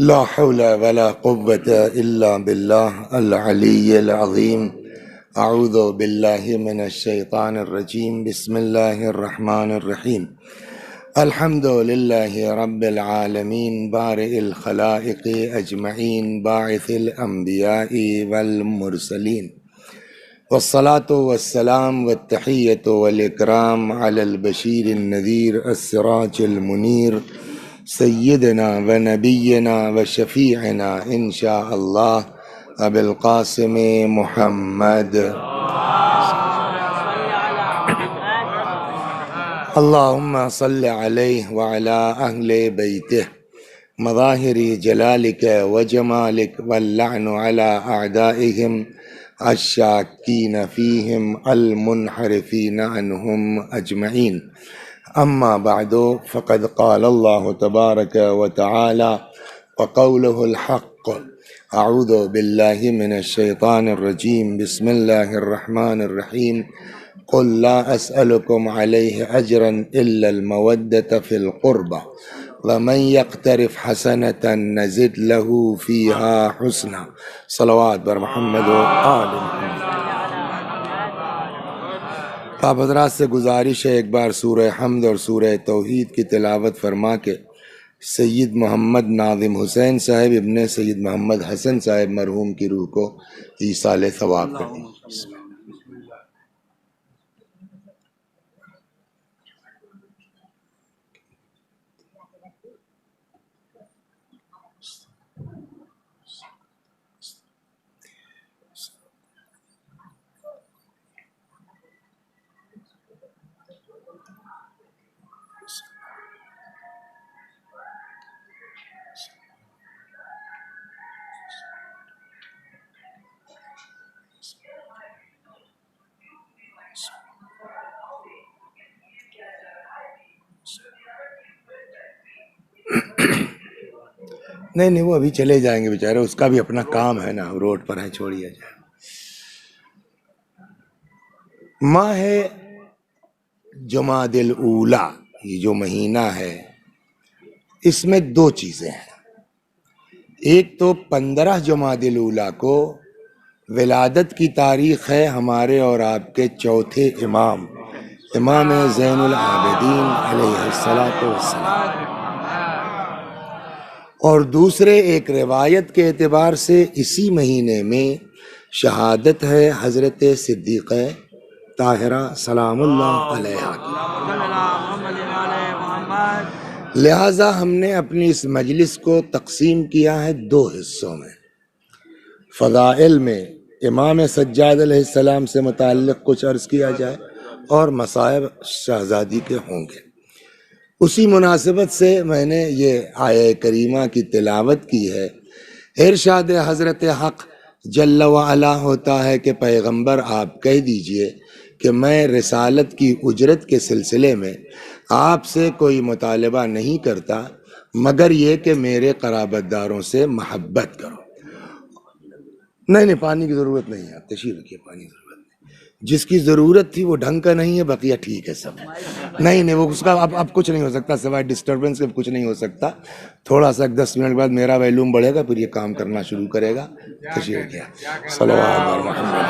لا حول ولا قوة إلا بالله العلي العظيم. أعوذ بالله من الشيطان الرجيم. بسم الله الرحمن الرحيم. الحمد لله رب العالمين بارئ الخلائق أجمعين باعث الأنبياء والمرسلين، والصلاة والسلام والتحية والإكرام على البشير النذير السراج المنير سيدنا ونبينا وشفيعنا إن شاء الله أبي القاسم محمد. اللهم صل عليه وعلى أهل بيته مظاهر جلالك وجمالك، واللعن على أعدائهم الشاكين فيهم المنحرفين عنهم أجمعين. أما بعد، فقد قال الله تبارك وتعالى وقوله الحق. أعوذ بالله من الشيطان الرجيم. بسم الله الرحمن الرحيم. قل لا أسألكم عليه أجرا إلا المودة في القربى، ومن يقترف حسنة نزد له فيها حسنا. صلوات بر محمد و آل محمد. آپ حضرات سے گزارش ہے ایک بار سورہ حمد اور سورہ توحید کی تلاوت فرما کے سید محمد ناظم حسین صاحب ابن سید محمد حسن صاحب مرحوم کی روح کو ایصال ثواب کریں۔ نہیں وہ ابھی چلے جائیں گے بیچارے، اس کا بھی اپنا کام ہے نا، روڈ پر ہے، چھوڑیے جائے۔ ماہ جمادی الاولی، یہ جو مہینہ ہے اس میں دو چیزیں ہیں۔ ایک تو 15 جمادی الاولی کو ولادت کی تاریخ ہے ہمارے اور آپ کے چوتھے امام زین العابدین علیہ السلام، اور دوسرے ایک روایت کے اعتبار سے اسی مہینے میں شہادت ہے حضرت صدیقہ طاہرہ سلام اللہ علیہا کی۔ لہٰذا ہم نے اپنی اس مجلس کو تقسیم کیا ہے دو حصوں میں۔ فضائل میں امام سجاد علیہ السلام سے متعلق کچھ عرض کیا جائے اور مصائب شہزادی کے ہوں گے۔ اسی مناسبت سے میں نے یہ آیہ کریمہ کی تلاوت کی ہے۔ ارشاد حضرت حق جل وعلا ہوتا ہے کہ پیغمبر آپ کہہ دیجئے کہ میں رسالت کی اجرت کے سلسلے میں آپ سے کوئی مطالبہ نہیں کرتا مگر یہ کہ میرے قرابت داروں سے محبت کرو۔ نہیں پانی کی ضرورت نہیں ہے، آپ تشریف رکھیے، پانی کی ضرورت نہیں۔ جس کی ضرورت تھی وہ ڈھنگ کا نہیں ہے، بقیہ ٹھیک ہے سب۔ نہیں وہ اس کا اب کچھ نہیں ہو سکتا سوائے ڈسٹربنس کے، کچھ نہیں ہو سکتا۔ تھوڑا سا 10 منٹ بعد میرا ویلوم بڑھے گا، پھر یہ کام کرنا شروع کرے گا۔ تشریف رکھیے۔ صلوات علی محمد۔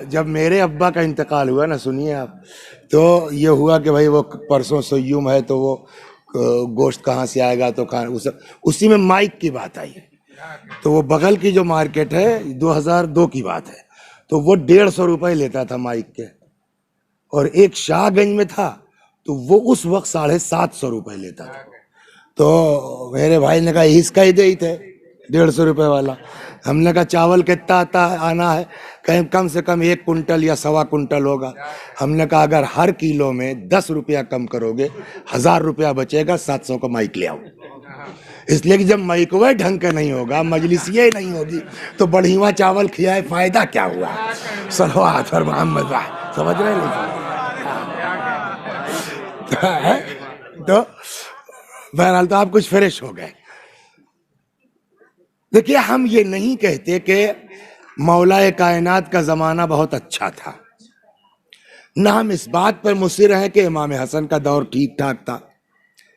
جب میرے ابا کا انتقال ہوا نا، سنیے آپ، تو یہ ہوا کہ بھائی وہ پرسوں سیوم ہے تو وہ گوشت کہاں سے آئے گا تو اسی میں مائک کی بات آئی. تو وہ بغل کی جو مارکیٹ ہے 2002 کی بات ہے, تو وہ 150 روپے لیتا تھا مائک کے, اور ایک شاہ گنج میں تھا تو وہ اس وقت 750 روپے لیتا تھا. تو میرے بھائی نے کہا اس کا ہی دے ہی تھے 150 روپے والا. ہم نے کہا چاول کتنا آنا ہے, کہیں کم سے کم 1 کنٹل یا 1.25 کنٹل ہوگا. ہم نے کہا اگر ہر کلو میں 10 روپیہ کم کرو گے 1000 روپیہ بچے گا, 700 کا مائک لے آؤ. اس لیے کہ جب مائکوے ڈھنگ کا نہیں ہوگا, مجلسیہ نہیں ہوگی, تو بڑھیواں چاول کھلائے فائدہ کیا ہوا؟ صلوات پر محمد بھائی, سمجھ رہے نہیں؟ تو بہرحال تو آپ کچھ فریش ہو گئے. دیکھیے, ہم یہ نہیں کہتے کہ مولا کائنات کا زمانہ بہت اچھا تھا, نہ ہم اس بات پر مصر ہیں کہ امام حسن کا دور ٹھیک ٹھاک تھا,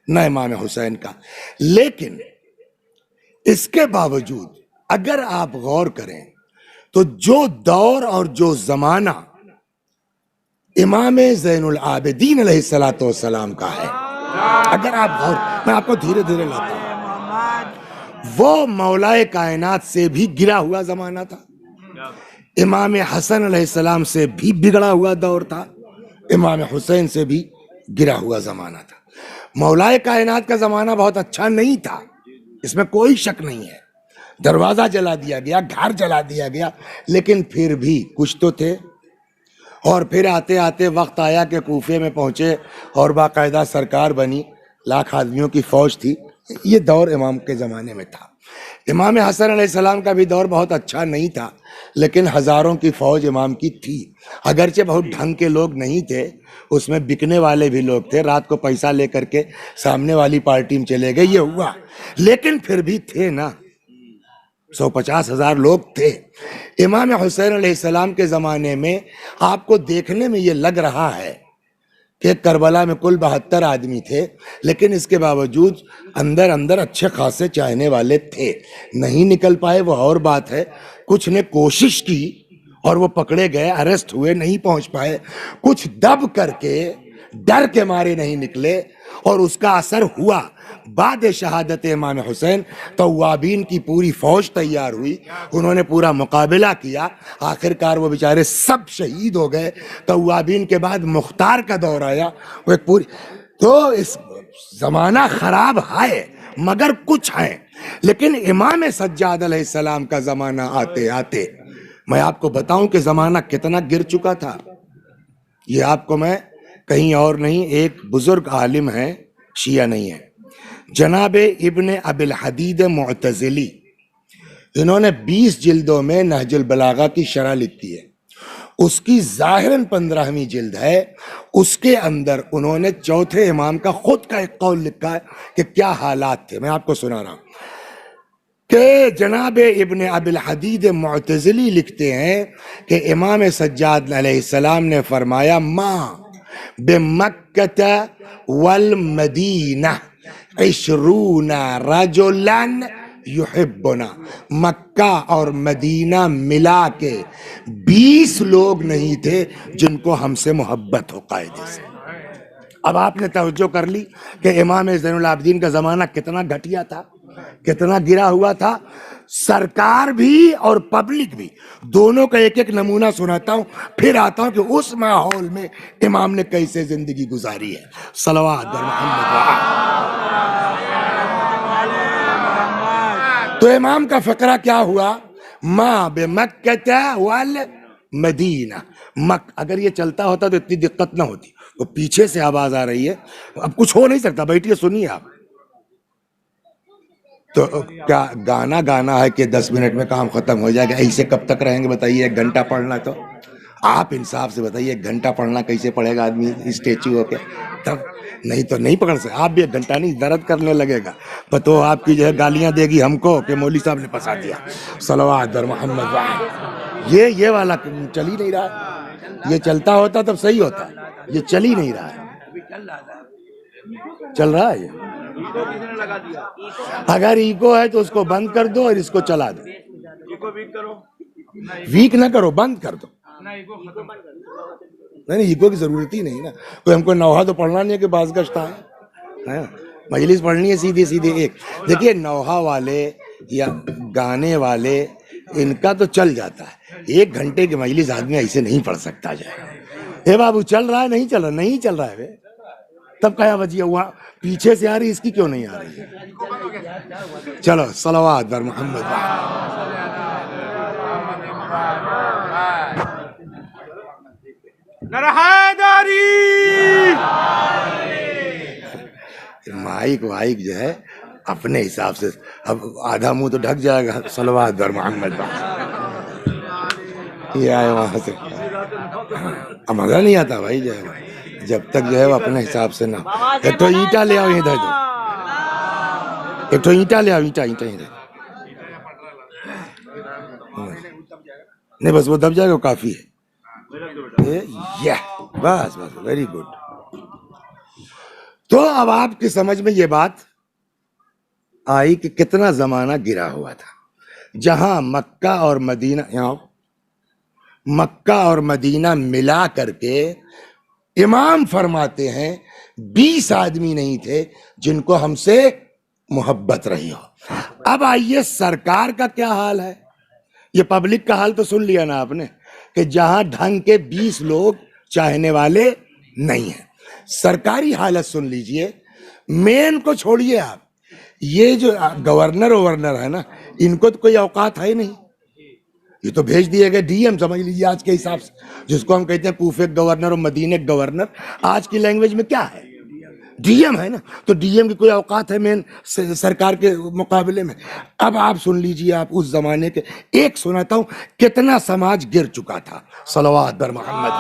نہ امام حسین کا. لیکن اس کے باوجود اگر آپ غور کریں تو جو دور اور جو زمانہ امام زین العابدین علیہ السلام کا ہے, اگر آپ غور, میں آپ کو دھیرے دھیرے لاتا ہوں, وہ مولا کائنات سے بھی گرا ہوا زمانہ تھا, امام حسن علیہ السلام سے بھی بگڑا ہوا دور تھا, امام حسین سے بھی گرا ہوا زمانہ تھا. مولا کائنات کا زمانہ بہت اچھا نہیں تھا, اس میں کوئی شک نہیں ہے. دروازہ جلا دیا گیا, گھر جلا دیا گیا, لیکن پھر بھی کچھ تو تھے. اور پھر آتے آتے وقت آیا کہ کوفے میں پہنچے اور باقاعدہ سرکار بنی, 1,00,000 آدمیوں کی فوج تھی. یہ دور امام کے زمانے میں تھا. امام حسن علیہ السلام کا بھی دور بہت اچھا نہیں تھا, لیکن ہزاروں کی فوج امام کی تھی. اگرچہ بہت ڈھنگ کے لوگ نہیں تھے, اس میں بکنے والے بھی لوگ تھے, رات کو پیسہ لے کر کے سامنے والی پارٹی میں چلے گئے, یہ ہوا. لیکن پھر بھی تھے نا, 150,000 لوگ تھے. امام حسین علیہ السلام کے زمانے میں آپ کو دیکھنے میں یہ لگ رہا ہے کہ کربلا میں کل 72 آدمی تھے, لیکن اس کے باوجود اندر اندر اچھے خاصے چاہنے والے تھے. نہیں نکل پائے وہ اور بات ہے, کچھ نے کوشش کی اور وہ پکڑے گئے, اریسٹ ہوئے, نہیں پہنچ پائے. کچھ دب کر کے ڈر کے مارے نہیں نکلے, اور اس کا اثر ہوا. بعد شہادت امام حسین توابین کی پوری فوج تیار ہوئی, انہوں نے پورا مقابلہ کیا, آخرکار وہ بیچارے سب شہید ہو گئے. توابین کے بعد مختار کا دور آیا, وہ ایک پوری. تو اس زمانہ خراب ہے مگر کچھ ہے. لیکن امام سجاد علیہ السلام کا زمانہ آتے آتے میں آپ کو بتاؤں کہ زمانہ کتنا گر چکا تھا. یہ آپ کو میں کہیں اور نہیں, ایک بزرگ عالم ہے, شیعہ نہیں ہے, جناب ابن ابی الحدید معتزلی, انہوں نے 20 جلدوں میں نہج البلاغہ کی شرح لکھی ہے. اس کی ظاہراً 15ویں جلد ہے. اس کے اندر انہوں نے چوتھے امام کا خود کا ایک قول لکھا ہے کہ کیا حالات تھے. میں آپ کو سنا رہا ہوں کہ جناب ابن ابی الحدید معتزلی لکھتے ہیں کہ امام سجاد علیہ السلام نے فرمایا, ما بمکہ والمدینہ 20 رجلا یحبنا, مکہ اور مدینہ ملا کے 20 لوگ نہیں تھے جن کو ہم سے محبت ہو قاعدے سے. اب آپ نے توجہ کر لی کہ امام زین العابدین کا زمانہ کتنا گھٹیا تھا, کتنا گرا ہوا تھا. سرکار بھی اور پبلک بھی, دونوں کا ایک ایک نمونہ سناتا ہوں, پھر آتا ہوں کہ اس ماحول میں امام نے کیسے زندگی گزاری ہے. صلوات بر محمد. تو امام کا فقرہ کیا ہوا, ما بمکہ والمدینہ. اگر یہ چلتا ہوتا تو اتنی دقت نہ ہوتی. وہ پیچھے سے آواز آ رہی ہے, اب کچھ ہو نہیں سکتا, بیٹھیے سنیے آپ. تو کیا گانا ہے کہ 10 منٹ میں کام ختم ہو جائے گا؟ ایسے کب تک رہیں گے بتائیے؟ 1 گھنٹہ پڑھنا, تو آپ انصاف سے بتائیے 1 گھنٹہ پڑھنا کیسے پڑھے گا آدمی اسٹیچو ہو کے؟ تب نہیں تو نہیں پکڑ سکتے. آپ بھی 1 گھنٹہ نہیں, درد کرنے لگے گا. تو آپ کی جو ہے گالیاں دے گی ہم کو کہ مولوی صاحب نے پھنسا دیا. صلوات در محمد. یہ والا چل ہی نہیں رہا. یہ چلتا ہوتا تب صحیح ہوتا, یہ چل ہی نہیں رہا ہے. چل رہا ہے. اگر ایگو ہے تو اس کو بند کر دو اور اس کو چلا دو. ویک نہ کرو, بند کر دو. نہیں, ایگو کی ضرورت ہی نہیں نا. کوئی ہم کو نوحہ تو پڑھنا نہیں ہے کہ بعض گشتہ ہے. مجلس پڑھنی ہے سیدھی سیدھی ایک. دیکھیے نوحہ والے یا گانے والے ان کا تو چل جاتا ہے، 1 گھنٹے کی مجلس آدمی ایسے نہیں پڑھ سکتا جائے. اے بابو چل رہا ہے نہیں چل رہا، نہیں چل رہا ہے تب کیا وجہ ہوا؟ پیچھے سے آ رہی، اس کی کیوں نہیں آ رہی ہے؟ چلو صلوات بر محمد. مائک وائک جو ہے اپنے حساب سے، اب آدھا منہ تو ڈھک جائے گا. صلوات بر محمد. یہ آئے وہاں سے، اب مزہ نہیں آتا بھائی جو ہے، جب تک جو ہے وہ اپنے حساب سے نہ. ایک تو اینٹا لے آؤ ادھر دو، ایک تو اینٹا لے آؤ، اینٹا ادھر. نہیں بس وہ دب جائے گا کافی ہے. بس بس ویری گڈ. تو اب آپ کی سمجھ میں یہ بات آئی کہ کتنا زمانہ گرا ہوا تھا. جہاں مکہ اور مدینہ، یہاں مکہ اور مدینہ ملا کر کے امام فرماتے ہیں 20 آدمی نہیں تھے جن کو ہم سے محبت رہی ہو. اب آئیے سرکار کا کیا حال ہے. یہ پبلک کا حال تو سن لیا نا آپ نے کہ جہاں ڈھنگ کے 20 لوگ چاہنے والے نہیں ہیں. سرکاری حالت سن لیجئے. مین کو چھوڑیے آپ، یہ جو گورنر ہے نا، ان کو تو کوئی اوقات ہے نہیں. یہ تو بھیج دیے گئے ڈی ایم، سمجھ لیجیے آج کے حساب سے، جس کو ہم کہتے ہیں کوفے گورنر اور مدینے گورنر. آج کی لینگویج میں کیا ہے؟ ڈی ایم ہے نا. تو ڈی ایم کی کوئی اوقات ہے مین سرکار کے مقابلے میں؟ اب آپ سن لیجیے، آپ اس زمانے کے ایک سناتا ہوں کتنا سماج گر چکا تھا. صلوات بر محمد.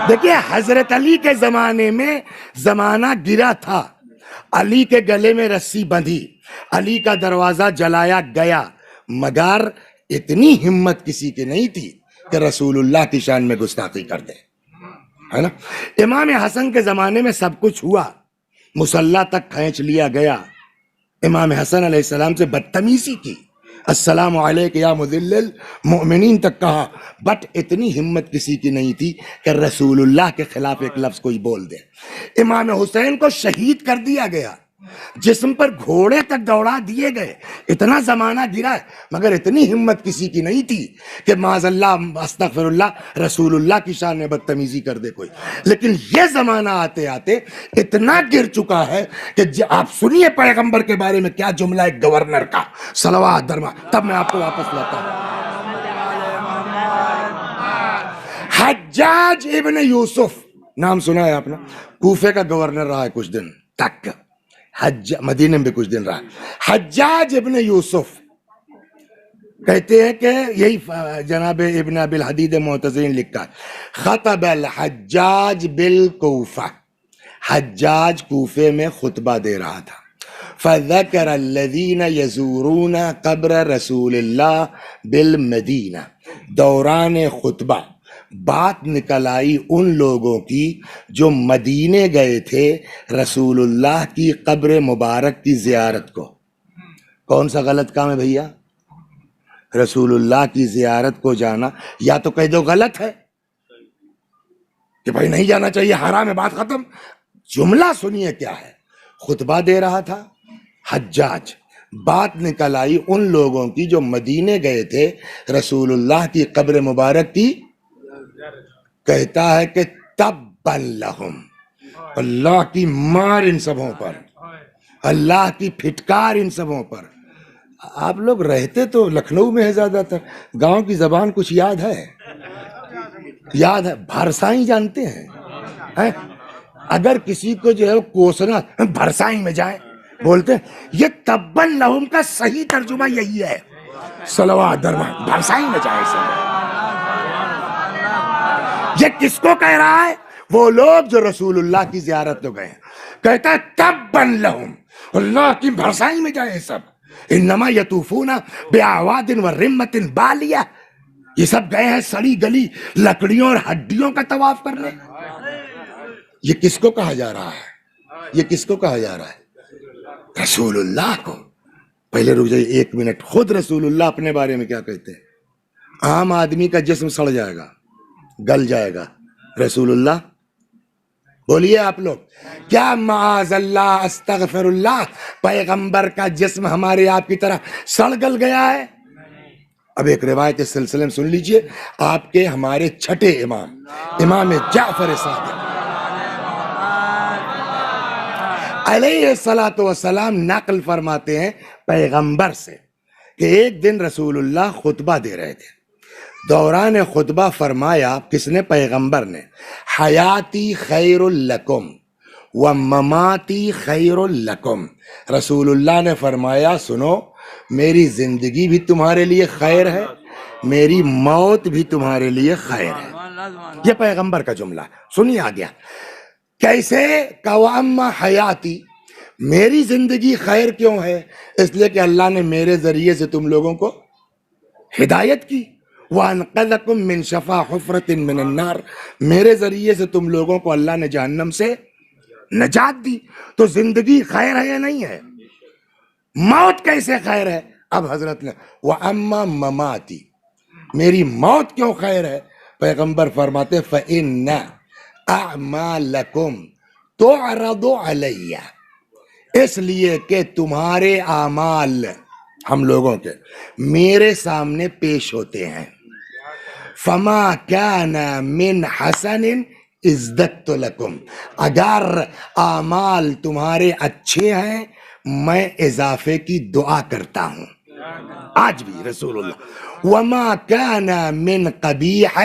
دیکھیے حضرت علی کے زمانے میں زمانہ گرا تھا. علی کے گلے میں رسی بندھی، علی کا دروازہ جلایا گیا، مگر اتنی ہمت کسی کی نہیں تھی کہ رسول اللہ کی شان میں گستاخی کر دے، ہے نا. امام حسن کے زمانے میں سب کچھ ہوا، مصلی تک کھینچ لیا گیا، امام حسن علیہ السلام سے بدتمیزی کی، السلام علیک یا مذل المؤمنین تک کہا، بٹ اتنی ہمت کسی کی نہیں تھی کہ رسول اللہ کے خلاف ایک لفظ کوئی بول دے. امام حسین کو شہید کر دیا گیا، جسم پر گھوڑے تک دوڑا دیے گئے. اتنا زمانہ گرا ہے، مگر اتنی ہمت کسی کی نہیں تھی کہ معاذ اللہ استغفر اللہ رسول اللہ کی شان میں بدتمیزی کر دے کوئی. لیکن یہ زمانہ آتے آتے اتنا گر چکا ہے کہ آپ سنیے پیغمبر کے بارے میں کیا جملہ ہے گورنر کا. صلوات درما، تب میں آپ کو واپس لاتا ہوں. حجاج ابن یوسف نام سنا ہے آپ نے، کوفے کا گورنر رہا ہے کچھ دن تک، مدینے میں بھی کچھ دن رہا. حجاج ابن یوسف کہتے ہیں کہ یہی جناب ابن ابی الحدید معتزین لکھا، خطب الحجاج بالکوفہ، حجاج کوفے میں خطبہ دے رہا تھا. فذکر الذین یزورون قبر رسول اللہ بالمدینہ، دوران خطبہ بات نکل آئی ان لوگوں کی جو مدینے گئے تھے رسول اللہ کی قبر مبارک کی زیارت کو. کون سا غلط کام ہے بھیا؟ رسول اللہ کی زیارت کو جانا یا تو کہہ دو غلط ہے کہ بھائی نہیں جانا چاہیے، حرام ہے، بات ختم. جملہ سنیے کیا ہے. خطبہ دے رہا تھا حجاج، بات نکل آئی ان لوگوں کی جو مدینے گئے تھے رسول اللہ کی قبر مبارک کی. کہتا ہے کہ تبًا لہم، اللہ کی مار ان سبوں پر، اللہ کی پھٹکار ان سبوں پر. آپ لوگ رہتے تو لکھنؤ میں ہے زیادہ تر، گاؤں کی زبان کچھ یاد ہے؟ یاد ہے؟ بھرسائی جانتے ہیں؟ اگر کسی کو جو ہے کوسنا، بھرسائی میں جائیں بولتے ہیں. یہ تبًا لہم کا صحیح ترجمہ یہی ہے. صلوات درما، بھرسائی میں جائیں سب. یہ کس کو کہہ رہا ہے؟ وہ لوگ جو رسول اللہ کی زیارت میں گئے ہیں. کہتا ہے تبًا لہم، اللہ کی بھرسائی میں جائیں سب. انما یطوفون بأعواد ورمۃ بالیہ، یہ سب گئے ہیں سڑی گلی لکڑیوں اور ہڈیوں کا طواف کرنے. یہ کس کو کہا جا رہا ہے؟ یہ کس کو کہا جا رہا ہے؟ رسول اللہ کو. پہلے رک جائیے 1 منٹ، خود رسول اللہ اپنے بارے میں کیا کہتے ہیں؟ عام آدمی کا جسم سڑ جائے گا، گل جائے گا، رسول اللہ بولیے آپ لوگ، کیا معاذ اللہ استغفر اللہ پیغمبر کا جسم ہمارے آپ کی طرح سڑ گل گیا ہے؟ اب ایک روایت اس سلسلے میں سن لیجئے، آپ کے ہمارے چھٹے امام امام جعفر صادق علیہ الصلوۃ والسلام نقل فرماتے ہیں پیغمبر سے کہ ایک دن رسول اللہ خطبہ دے رہے تھے، دوران خطبہ فرمایا، کس نے؟ پیغمبر نے، حیاتی خیر لکم و مماتی خیر لکم۔ رسول اللہ نے فرمایا سنو، میری زندگی بھی تمہارے لیے خیر ہے، میری موت بھی تمہارے لیے خیر ہے۔ یہ پیغمبر کا جملہ سنیے آگیا، کیسے؟ قوام حیاتی، میری زندگی خیر کیوں ہے؟ اس لیے کہ اللہ نے میرے ذریعے سے تم لوگوں کو ہدایت کی، وَأَنْقَذَكُم مِّن شَفَا حُفْرَةٍ مِّنَ النَّارِ، میرے ذریعے سے تم لوگوں کو اللہ نے جہنم سے نجات دی۔ تو زندگی خیر ہے یا نہیں ہے؟ موت کیسے خیر ہے؟ اب حضرت نے وَأَمَّا مَمَاتِ، میری موت کیوں خیر ہے؟ پیغمبر فرماتے فَإِنَّ أَعْمَالَكُمْ تُعْرَضُ عَلَيَّ، اس لیے کہ تمہارے اعمال ہم لوگوں کے میرے سامنے پیش ہوتے ہیں۔ فما كان من حسن ازددت لکم، اگر اعمال تمہارے اچھے ہیں میں اضافے کی دعا کرتا ہوں آج بھی رسول اللہ۔ وما كان من قبیح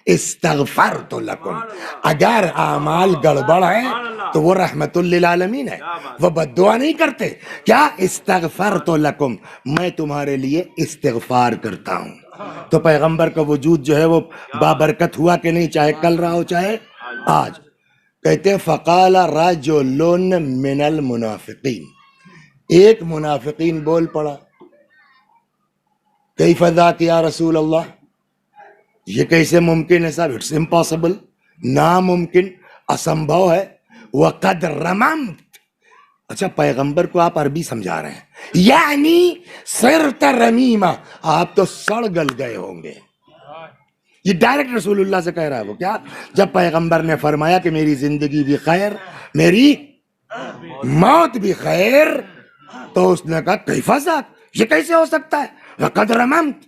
استغفرت لکم، اگر اعمال گڑبڑ ہیں تو وہ رحمت للعالمین ہے، وہ بد دعا نہیں کرتے، کیا؟ استغفرت لکم، میں تمہارے لیے استغفار کرتا ہوں۔ تو پیغمبر کا وجود جو ہے وہ بابرکت ہوا کہ نہیں، چاہے کل رہا ہو چاہے آج۔ کہتے ہیں فقال رجل من المنافقین، ایک منافقین بول پڑا، کیف ذاک یا رسول اللہ، یہ کیسے ممکن ہے صاحب؟ اٹس امپاسبل، ناممکن، اسمبھو ہے۔ وقد رممت، اچھا پیغمبر کو آپ عربی سمجھا رہے ہیں، یعنی صرت رمیمہ، آپ تو سڑ گل گئے ہوں گے۔ یہ ڈائریکٹ رسول اللہ سے کہہ رہا ہے وہ، کیا؟ جب پیغمبر نے فرمایا کہ میری زندگی بھی خیر، میری موت بھی خیر، تو اس نے کہا کیف ذاک، یہ کیسے ہو سکتا ہے؟ وقد رممت،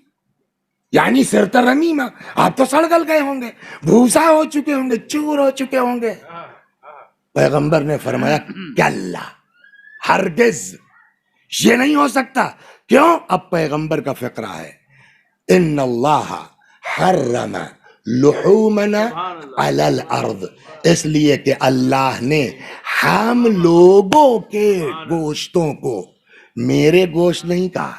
یعنی صرت رمیمہ، آپ تو سڑ گل گئے ہوں گے، بھوسا ہو چکے ہوں گے، چور ہو چکے ہوں گے۔ پیغمبر نے فرمایا کلا، ہرگز یہ نہیں ہو سکتا۔ کیوں؟ اب پیغمبر کا فقرہ ہے، ان اللہ حرم لحومنا علی الارض، اس لیے کہ اللہ نے ہم لوگوں کے گوشتوں کو، میرے گوشت نہیں کہا،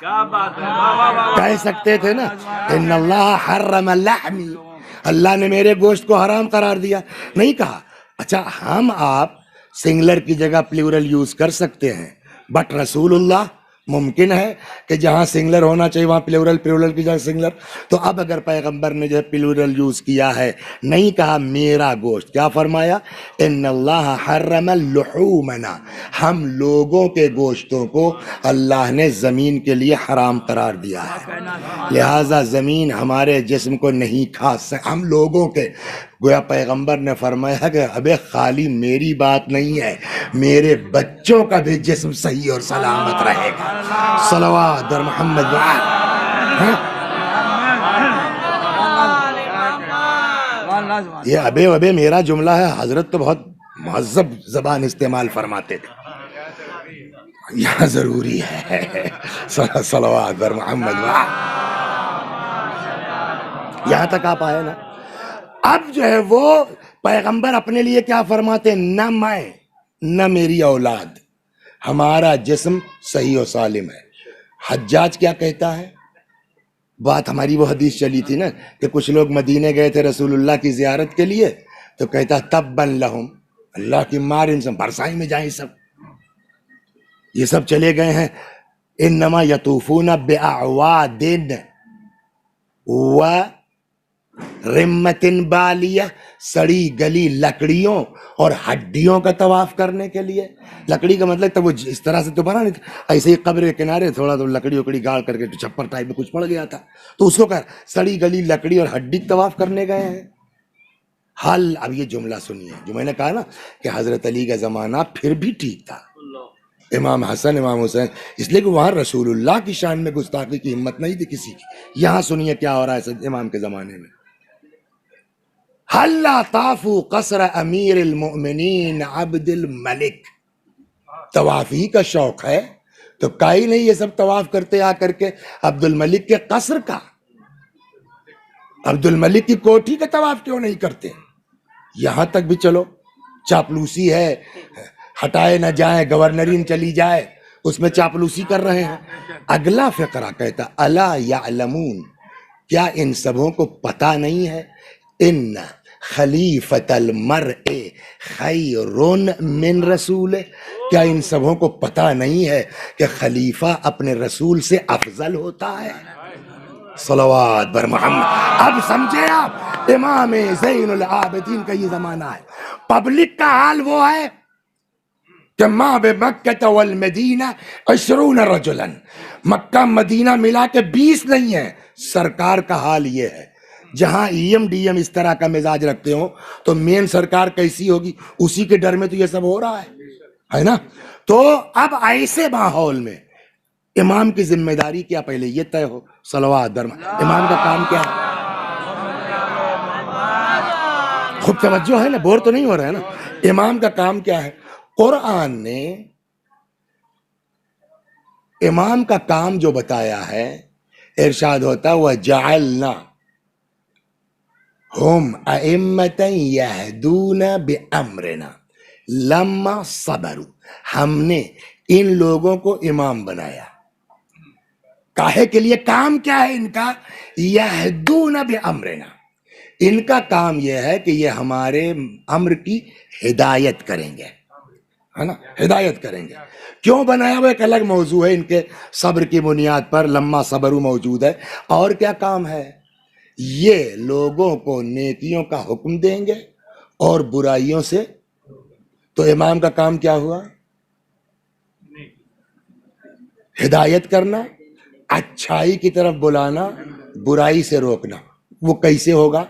کہہ سکتے تھے نا ان اللہ حرم لحمی، اللہ نے میرے گوشت کو حرام قرار دیا، نہیں کہا۔ اچھا ہم آپ سنگلر کی جگہ پلیورل یوز کر سکتے ہیں، بٹ رسول اللہ ممکن ہے کہ جہاں سنگلر ہونا چاہیے وہاں پلیورل، پلیورل کی جگہ سنگلر۔ تو اب اگر پیغمبر نے جو ہے پلیورل یوز کیا ہے، نہیں کہا میرا گوشت، کیا فرمایا؟ ان اللہ حرم لحومنا، ہم لوگوں کے گوشتوں کو اللہ نے زمین کے لیے حرام قرار دیا ہے، لہٰذا زمین ہمارے جسم کو نہیں کھا سکتی، ہم لوگوں کے۔ گویا پیغمبر نے فرمایا کہ ابے خالی میری بات نہیں ہے، میرے بچوں کا بھی جسم صحیح اور سلامت رہے گا۔ صلوات اور محمد یہ ابے ابے میرا جملہ ہے، حضرت تو بہت مہذب زبان استعمال فرماتے تھے، یہاں ضروری ہے صلوات اور محمد یہاں تک آپ آئے نا۔ اب جو ہے وہ پیغمبر اپنے لیے کیا فرماتے ہیں؟ نہ میں نہ میری اولاد، ہمارا جسم صحیح و سالم ہے۔ حجاج کیا کہتا ہے؟ بات ہماری وہ حدیث چلی تھی نا کہ کچھ لوگ مدینے گئے تھے رسول اللہ کی زیارت کے لیے، تو کہتا تباً لہم، اللہ کی مار ان سب برسائی میں جائیں، یہ سب چلے گئے ہیں، انما یطوفون باعواد و رمتن بالیہ، سڑی گلی لکڑیوں اور ہڈیوں کا طواف کرنے کے لیے۔ لکڑی کا مطلب تب وہ اس طرح سے تو بنا نہیں تھا، ایسے ہی قبر کے کنارے تھوڑا تو لکڑی اکڑی گاڑ کر کے چھپر ٹائپ میں کچھ پڑ گیا تھا، تو اس کو کہ سڑی گلی لکڑی اور ہڈی طواف کرنے گئے ہیں۔ حل، اب یہ جملہ سنیے جو میں نے کہا نا کہ حضرت علی کا زمانہ پھر بھی ٹھیک تھا، امام حسن امام حسین، اس لیے کہ وہاں رسول اللہ کی شان میں گستاخی کی ہمت نہیں تھی کسی کی۔ یہاں سنیے کیا ہو رہا ہے امام کے زمانے میں، حل طافو قصر امیر المؤمنین عبد الملک، طواف ہی کا شوق ہے تو کائی نہیں یہ سب طواف کرتے آ کر کے عبد الملک کے قصر کا، عبد الملک کی کوٹھی کا طواف کیوں نہیں کرتے؟ یہاں تک بھی چلو چاپلوسی ہے، ہٹائے نہ جائیں، گورنرین چلی جائے، اس میں چاپلوسی کر رہے ہیں۔ اگلا فقرہ کہتا الا یعلمون، کیا ان سبوں کو پتہ نہیں ہے، ان خلیفۃ المرء خیر من رسول، کیا ان سبوں کو پتہ نہیں ہے کہ خلیفہ اپنے رسول سے افضل ہوتا ہے؟ صلوات بر محمد۔ اب سمجھے آپ، امام زین العابدین کا یہ زمانہ ہے، پبلک کا حال وہ ہے کہ ما بمکہ والمدینہ 20 رجلا، مکہ مدینہ ملا کے 20 نہیں ہے۔ سرکار کا حال یہ ہے، جہاں ای ایم ڈی ایم اس طرح کا مزاج رکھتے ہوں تو مین سرکار کیسی ہوگی، اسی کے ڈر میں تو یہ سب ہو رہا ہے نا۔ تو اب ایسے ماحول میں امام کی ذمہ داری کیا، پہلے یہ طے ہو، صلوات درما، امام کا کام کیا ہے؟ خوب توجہ ہے نا، بور تو نہیں ہو رہا ہے نا؟ امام کا کام کیا ہے؟ قرآن نے امام کا کام جو بتایا ہے، ارشاد ہوتا وَجَعَلْنَا هُمْ أَئِمَّةً يَهْدُونَ بِأَمْرِنَا لَمَّا صَبَرُوا، ہم نے ان لوگوں کو امام بنایا، کاہے کے لیے؟ کام کیا ہے ان کا؟ یہدون بامرنا، ان کا کام یہ ہے کہ یہ ہمارے امر کی ہدایت کریں گے، ہے نا، ہدایت کریں گے۔ کیوں بنایا ہوا ایک الگ موضوع ہے، ان کے صبر کی بنیاد پر لما صبروا موجود ہے۔ اور کیا کام ہے؟ یہ لوگوں کو نیکیوں کا حکم دیں گے اور برائیوں سے، تو امام کا کام کیا ہوا؟ ہدایت کرنا، اچھائی کی طرف بلانا، برائی سے روکنا۔ وہ کیسے ہوگا؟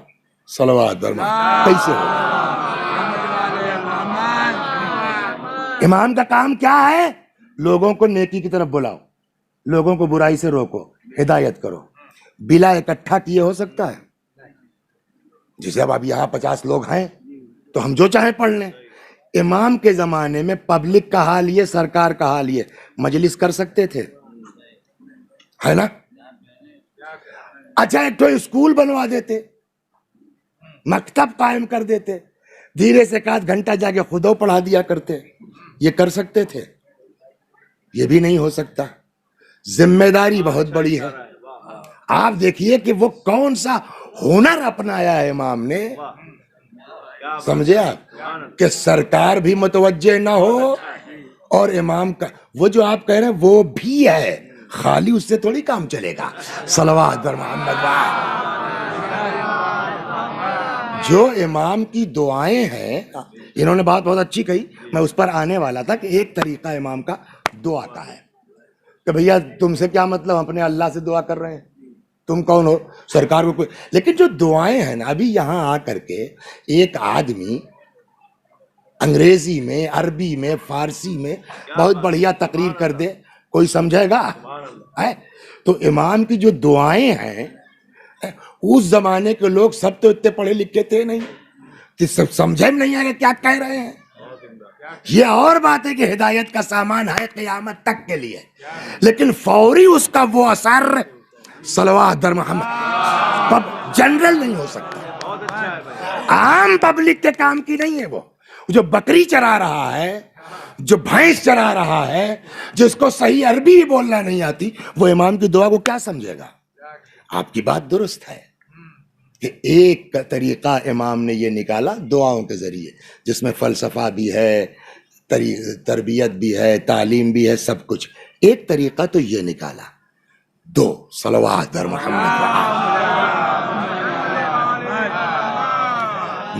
صلوات برما، کیسے ہوگا؟ امام کا کام کیا ہے؟ لوگوں کو نیکی کی طرف بلاؤ، لوگوں کو برائی سے روکو، ہدایت کرو۔ بلا اکٹھا کیے ہو سکتا ہے؟ جیسے اب یہاں 50 لوگ ہیں تو ہم جو چاہیں پڑھ لیں۔ امام کے زمانے میں پبلک کا حال یہ، سرکار کا حال یہ، مجلس کر سکتے تھے، ہے نا؟ اچھا ایک تو اسکول بنوا دیتے، مکتب قائم کر دیتے، دھیرے سے 1 گھنٹہ جا کے خودو پڑھا دیا کرتے، یہ کر سکتے تھے؟ یہ بھی نہیں ہو سکتا۔ ذمہ داری بہت بڑی ہے۔ آپ دیکھیے کہ وہ کون سا ہنر اپنایا ہے امام نے، سمجھے آپ، کہ سرکار بھی متوجہ نہ ہو اور امام کا وہ جو آپ کہہ رہے ہیں وہ بھی ہے، خالی اس سے تھوڑی کام چلے گا۔ صلوات بر محمد۔ جو امام کی دعائیں ہیں، انہوں نے بات بہت اچھی کہی، میں اس پر آنے والا تھا کہ ایک طریقہ امام کا دعا کا ہے کہ بھیا تم سے کیا مطلب، ہم اپنے اللہ سے دعا کر رہے ہیں، تم کون ہو؟ سرکار کو کوئی، لیکن جو دعائیں ہیں نا، ابھی یہاں آ کر کے ایک آدمی انگریزی میں، عربی میں، فارسی میں بہت بڑھیا تقریر کر دے، کوئی سمجھے گا؟ تو امام کی جو دعائیں ہیں، اس زمانے کے لوگ سب تو اتنے پڑھے لکھے تھے نہیں کہ سب سمجھے نہیں آگے کیا کہہ رہے ہیں۔ یہ اور بات ہے کہ ہدایت کا سامان ہے قیامت تک کے لیے، لیکن فوری اس کا وہ اثر صلوات در محمد جنرل نہیں ہو سکتا۔ عام پبلک کے کام کی نہیں ہے وہ، جو بکری چرا رہا ہے، جو بھینس چرا رہا ہے، جس کو صحیح عربی بھی بولنا نہیں آتی، وہ امام کی دعا کو کیا سمجھے گا؟ آپ کی بات درست ہے کہ ایک طریقہ امام نے یہ نکالا دعاؤں کے ذریعے، جس میں فلسفہ بھی ہے، تربیت بھی ہے، تعلیم بھی ہے، سب کچھ۔ ایک طریقہ تو یہ نکالا، دو صلوات در محمد۔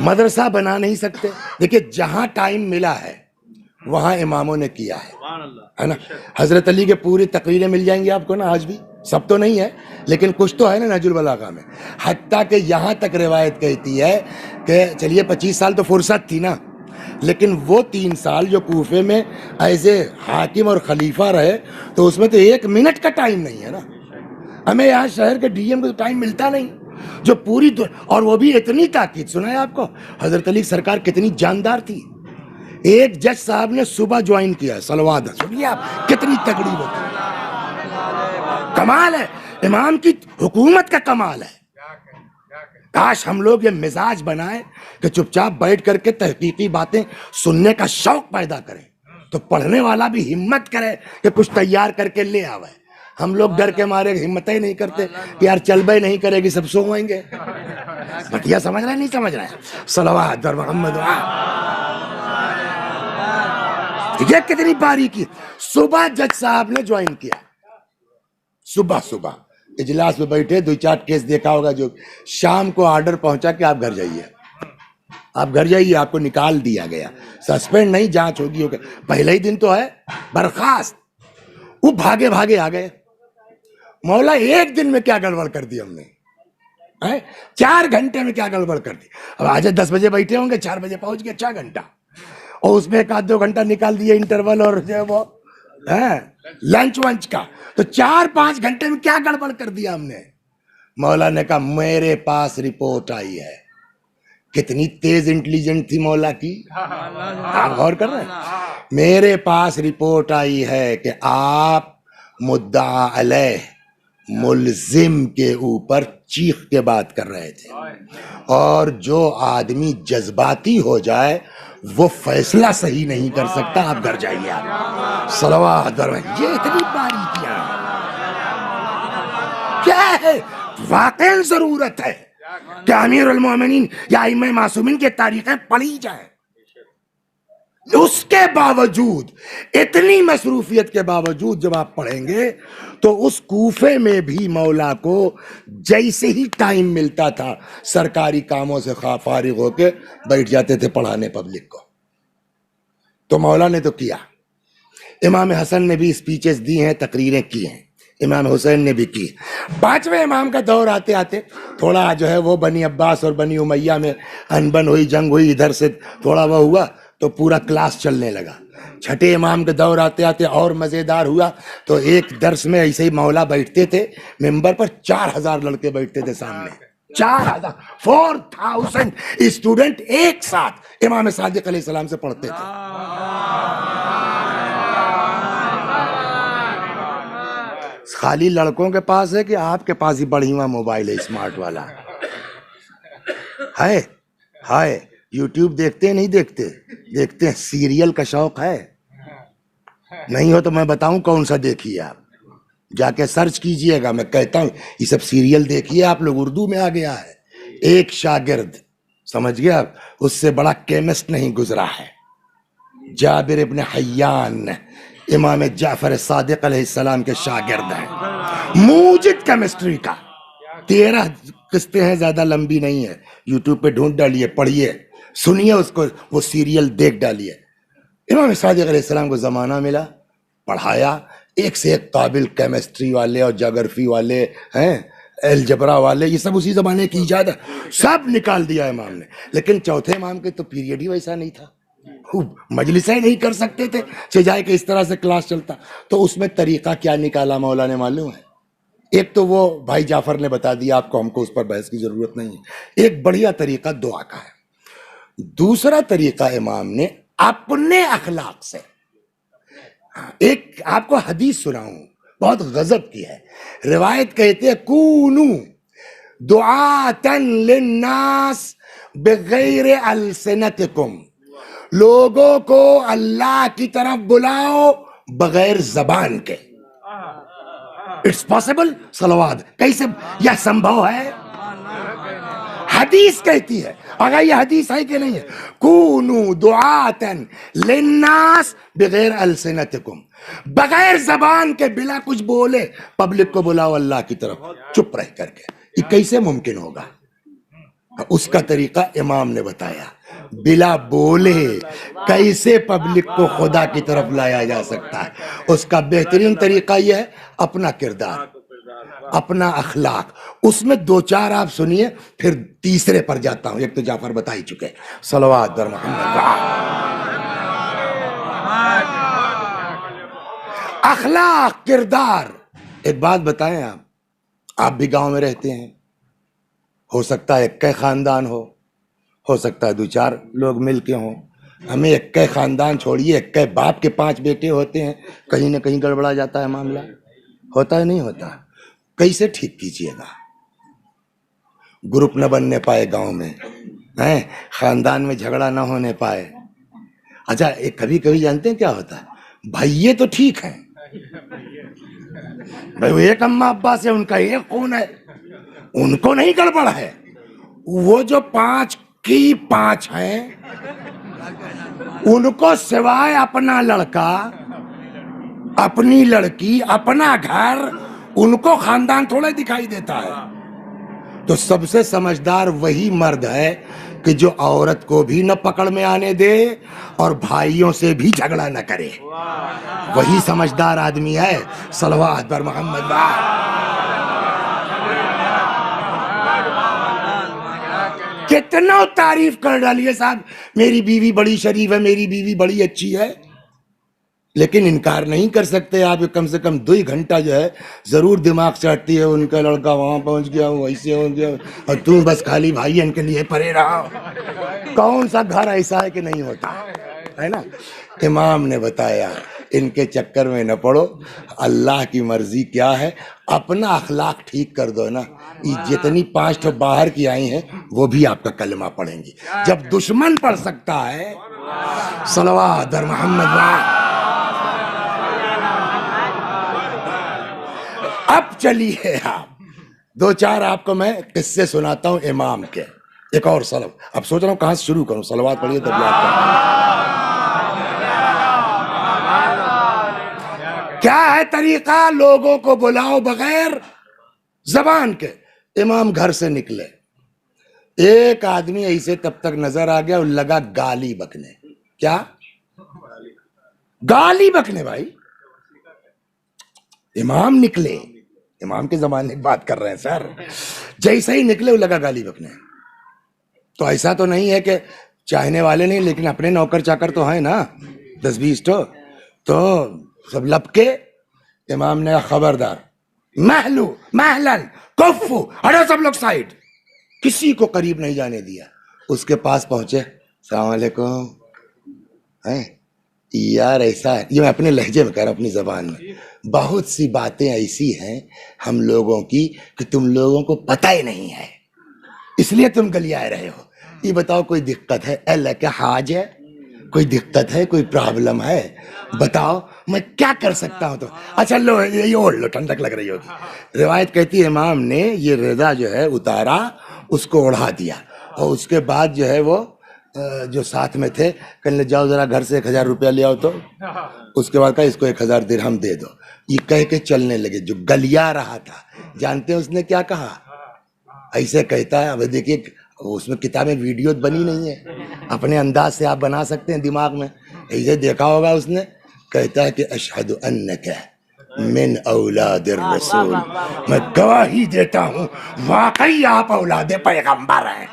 مدرسہ بنا نہیں سکتے، دیکھیں جہاں ٹائم ملا ہے وہاں اماموں نے کیا ہے نا۔ حضرت علی کے پوری تقریریں مل جائیں گی آپ کو نا آج بھی، سب تو نہیں ہے لیکن کچھ تو ہے نا نہج البلاغہ میں. حتیٰ کہ یہاں تک روایت کہتی ہے کہ چلیے 25 سال تو فرصت تھی نا، لیکن وہ 3 سال جو کوفے میں ایز اے حاکم اور خلیفہ رہے تو اس میں تو 1 منٹ کا ٹائم نہیں ہے نا. ہمیں یہاں شہر کے ڈی ایم کو ٹائم ملتا نہیں جو پوری اور وہ بھی اتنی تاکید. سنا ہے آپ کو حضرت علی سرکار کتنی جاندار تھی. ایک جج صاحب نے صبح جوائن کیا ہے، صلوات سنیے آپ کتنی تگڑی ہوتی ہے. کمال ہے امام کی حکومت کا، کمال ہے. کاش ہم لوگ یہ مزاج بنائیں کہ چپ چاپ بیٹھ کر کے تحقیقی باتیں سننے کا شوق پیدا کریں تو پڑھنے والا بھی ہمت کرے کہ کچھ تیار کر کے لے آوے. ہم لوگ ڈر کے مارے ہمتیں نہیں کرتے کہ یار چل بھائی نہیں کرے گی سب سوئیں گے. بتیا سمجھ رہے نہیں سمجھ رہے؟ صلوات در محمد. یہ کتنی باریکی. صبح جج صاحب نے جوائن کیا، صبح اجلاس میں بیٹھے 2-4 کیس دیکھا ہوگا جو شام کو آرڈر پہنچا کہ آپ گھر جائیے، آپ گھر جائیے، آپ کو نکال دیا گیا. سسپینڈ نہیں، جانچ ہوگی. پہلے ہی دن تو ہے برخاست. وہ بھاگے آ گئے. مولا 1 دن میں کیا گڑبڑ کر دی ہم نے، 4 گھنٹے میں کیا گڑبڑ کر دی. اب آج 10 بجے بیٹھے ہوں گے، 4 بجے پہنچ گئے 4 گھنٹہ، اور اس میں 1-2 گھنٹہ نکال دیے انٹرول اور جو وہ لنچ ونچ کا. تو 4-5 گھنٹے میں کیا گڑبڑ کر دیا ہم نے. مولا نے کہا میرے پاس رپورٹ آئی ہے. کتنی تیز انٹیلیجنٹ تھی مولا کی، آپ غور کر رہے ہیں. میرے پاس رپورٹ آئی ہے کہ آپ مدعا علیہ ملزم کے اوپر چیخ کے بات کر رہے تھے، اور جو آدمی جذباتی ہو جائے وہ فیصلہ صحیح نہیں کر سکتا. آپ گھر جائیے. آپ صلوات. یہ اتنی باریکیاں کیا ہے. واقعی ضرورت ہے کہ امیر المومنین یا ائمہ معصومین کی تاریخیں پڑھی جائیں. اس کے باوجود، اتنی مصروفیت کے باوجود جب آپ پڑھیں گے تو اس کوفے میں بھی مولا کو جیسے ہی ٹائم ملتا تھا سرکاری کاموں سے فارغ ہو کے بیٹھ جاتے تھے پڑھانے پبلک کو. تو مولا نے تو کیا. امام حسن نے بھی اسپیچز دی ہیں، تقریریں کی ہیں، امام حسین نے بھی کی. 5ویں امام کا دور آتے آتے تھوڑا جو ہے وہ بنی عباس اور بنی امیہ میں انبن ہوئی، جنگ ہوئی، ادھر سے تھوڑا وہ ہوا تو پورا کلاس چلنے لگا. 6 امام کے دور آتے آتے اور مزیدار ہوا. تو ایک درس میں ایسے ہی مولا بیٹھتے تھے، ممبر پر 4000 لڑکے بیٹھتے تھے سامنے. 4000 اسٹوڈنٹ ایک ساتھ امام صادق علیہ السلام سے پڑھتے تھے. خالی لڑکوں کے پاس ہے کہ آپ کے پاس ہی بڑی ہوا موبائل ہے اسمارٹ والا ہے؟ ہائے یوٹیوب دیکھتے ہیں؟ نہیں دیکھتے؟ دیکھتے ہیں. سیریل کا شوق ہے؟ نہیں ہو تو میں بتاؤں کون سا دیکھیے. آپ جا کے سرچ کیجئے گا. میں کہتا ہوں یہ سب سیریل دیکھیے آپ لوگ. اردو میں آ گیا ہے. ایک شاگرد، سمجھ گیا، اس سے بڑا کیمسٹ نہیں گزرا ہے. جابر ابن حیان امام جعفر صادق علیہ السلام کے شاگرد ہیں. موجد کیمسٹری کا 13 قسطیں ہیں، زیادہ لمبی نہیں ہے. یوٹیوب پہ ڈھونڈ ڈالیے، پڑھیے، سنیے اس کو، وہ سیریل دیکھ ڈالیے. امام صادق علیہ السلام کو زمانہ ملا، پڑھایا. ایک سے ایک قابل کیمسٹری والے اور جغرفی والے ہیں، الجبرا والے، یہ سب اسی زمانے کی ایجاد ہے. سب نکال دیا امام نے. لیکن چوتھے امام کے تو پیریڈ ہی ویسا نہیں تھا، مجلسیں نہیں کر سکتے تھے سجائے کہ اس طرح سے کلاس چلتا. تو اس میں طریقہ کیا نکالا مولا نے معلوم ہے؟ ایک تو وہ بھائی جعفر نے بتا دیا آپ کو، ہم کو اس پر بحث کی ضرورت نہیں ہے. ایک بڑھیا طریقہ دعا کا ہے. دوسرا طریقہ امام نے اپنے اخلاق سے، ایک آپ کو حدیث سناؤں بہت غضب کی ہے. روایت کہتے ہیں کونو دعاتن للناس بغیر السنتکم، لوگوں کو اللہ کی طرف بلاؤ بغیر زبان کے. It's possible. صلوات. کیسے یہ سمبھو ہے؟ حدیث کہتی ہے. اگر یہ حدیث ہے کہ نہیں ہے؟ کونو دعاتن للناس بغیر السنتکم، بغیر زبان کے، بلا کچھ بولے پبلک کو بلاؤ اللہ کی طرف چپ رہ کر کے. یہ کیسے ممکن ہوگا؟ اس کا طریقہ امام نے بتایا. بلا بولے کیسے پبلک کو خدا کی طرف لایا جا سکتا ہے؟ اس کا بہترین طریقہ یہ ہے اپنا کردار. اپنا اخلاق، اس میں دو چار آپ سنیے، پھر تیسرے پر جاتا ہوں. ایک تو جعفر بتا ہی چکے، صلوات بر محمد. اخلاق، کردار. ایک بات بتائیں، آپ بھی گاؤں میں رہتے ہیں، ہو سکتا ہے ایک خاندان ہو سکتا ہے دو چار لوگ مل کے ہوں. ہمیں ایک خاندان چھوڑیے، ایک باپ کے 5 بیٹے ہوتے ہیں، کہیں نہ کہیں گڑبڑا جاتا ہے معاملہ. ہوتا ہے نہیں ہوتا؟ کیسے ٹھیک کیجیے گا؟ گروپ نہ بننے پائے گاؤں میں، خاندان میں جھگڑا نہ ہونے پائے. اچھا کبھی کبھی جانتے ہیں کیا ہوتا ہے؟ بھائی یہ تو ٹھیک ہے، بھائی وہ ایک اماں ابا سے ان کا ایک خون ہے، ان کو نہیں گڑبڑ ہے. وہ جو 5 کی 5 ہیں، ان کو سوائے اپنا لڑکا، اپنی لڑکی، اپنا گھر، ان کو خاندان تھوڑا دکھائی دیتا ہے. تو سب سے سمجھدار وہی مرد ہے کہ جو عورت کو بھی نہ پکڑ میں آنے دے اور بھائیوں سے بھی جھگڑا نہ کرے. وہی سمجھدار آدمی ہے. صلوات بر محمد. کتنا تعریف کر ڈالیے صاحب، میری بیوی بڑی شریف ہے، میری بیوی بڑی اچھی ہے، لیکن انکار نہیں کر سکتے آپ. کم سے کم 2 گھنٹہ جو ہے ضرور دماغ چاٹتی ہے، ان کا لڑکا وہاں پہنچ گیا، ویسے ہو گیا، اور تو بس خالی بھائی ان کے لیے پڑے رہا. کون سا گھر ایسا ہے کہ نہیں ہوتا ہے نا؟ امام نے بتایا ان کے چکر میں نہ پڑو. اللہ کی مرضی کیا ہے، اپنا اخلاق ٹھیک کر دو نا. یہ جتنی 5 باہر کی آئی ہیں وہ بھی آپ کا کلمہ پڑھیں گی. جب دشمن پڑھ سکتا ہے، صلوات بر محمد. اب چلیے آپ 2-4 آپ کو میں قصے سناتا ہوں امام کے. ایک اور اب سوچ رہا ہوں کہاں سے شروع کروں. صلوات پڑھیے تب یاد کریں. کیا ہے طریقہ؟ لوگوں کو بلاؤ بغیر زبان کے. امام گھر سے نکلے، ایک آدمی ایسے تب تک نظر آ گیا اور لگا گالی بکنے. کیا گالی بکنے؟ بھائی امام نکلے، امام کے زمانے کی بات کر رہے ہیں سر. جیسے ہی نکلے وہ لگا گالی بکنے. تو ایسا تو نہیں ہے کہ چاہنے والے نہیں، لیکن اپنے نوکر چاکر تو ہیں نا 10-20 تو سب لپ کے. امام نے خبردار، محلو محلن کفو، ہٹو سب لوگ سائڈ. کسی کو قریب نہیں جانے دیا. اس کے پاس پہنچے، السلام علیکم. یار ایسا ہے، یہ میں اپنے لہجے میں کہہ رہا ہوں، اپنی زبان میں. بہت سی باتیں ایسی ہیں ہم لوگوں کی کہ تم لوگوں کو پتہ ہی نہیں ہے، اس لیے تم گلیائے رہے ہو. یہ بتاؤ کوئی دقت ہے؟ اللہ کیا حاج ہے؟ کوئی دقت ہے؟ کوئی پرابلم ہے؟ بتاؤ میں کیا کر سکتا ہوں. تو اچھا لو یہ اوڑھ لو، ٹھنڈک لگ رہی ہوگی. روایت کہتی ہے امام نے یہ رضا جو ہے اتارا، اس کو اڑا دیا، اور اس کے بعد جو ہے وہ جو ساتھ میں تھے کہنے جاؤ ذرا گھر سے 1000 روپیہ لے آؤ. تو اس کے بعد کہا اس کو 1000 درہم دے دو. یہ کہہ کے چلنے لگے. جو گلیا رہا تھا، جانتے ہیں اس نے کیا کہا؟ ایسے کہتا ہے، اب دیکھیے اس میں کتابیں ویڈیو بنی نہیں ہے، اپنے انداز سے آپ بنا سکتے ہیں دماغ میں. ایسے دیکھا ہوگا اس نے، کہتا ہے کہ اشہد انک من اولاد الرسول، میں گواہی دیتا ہوں واقعی آپ اولاد پیغمبر ہیں.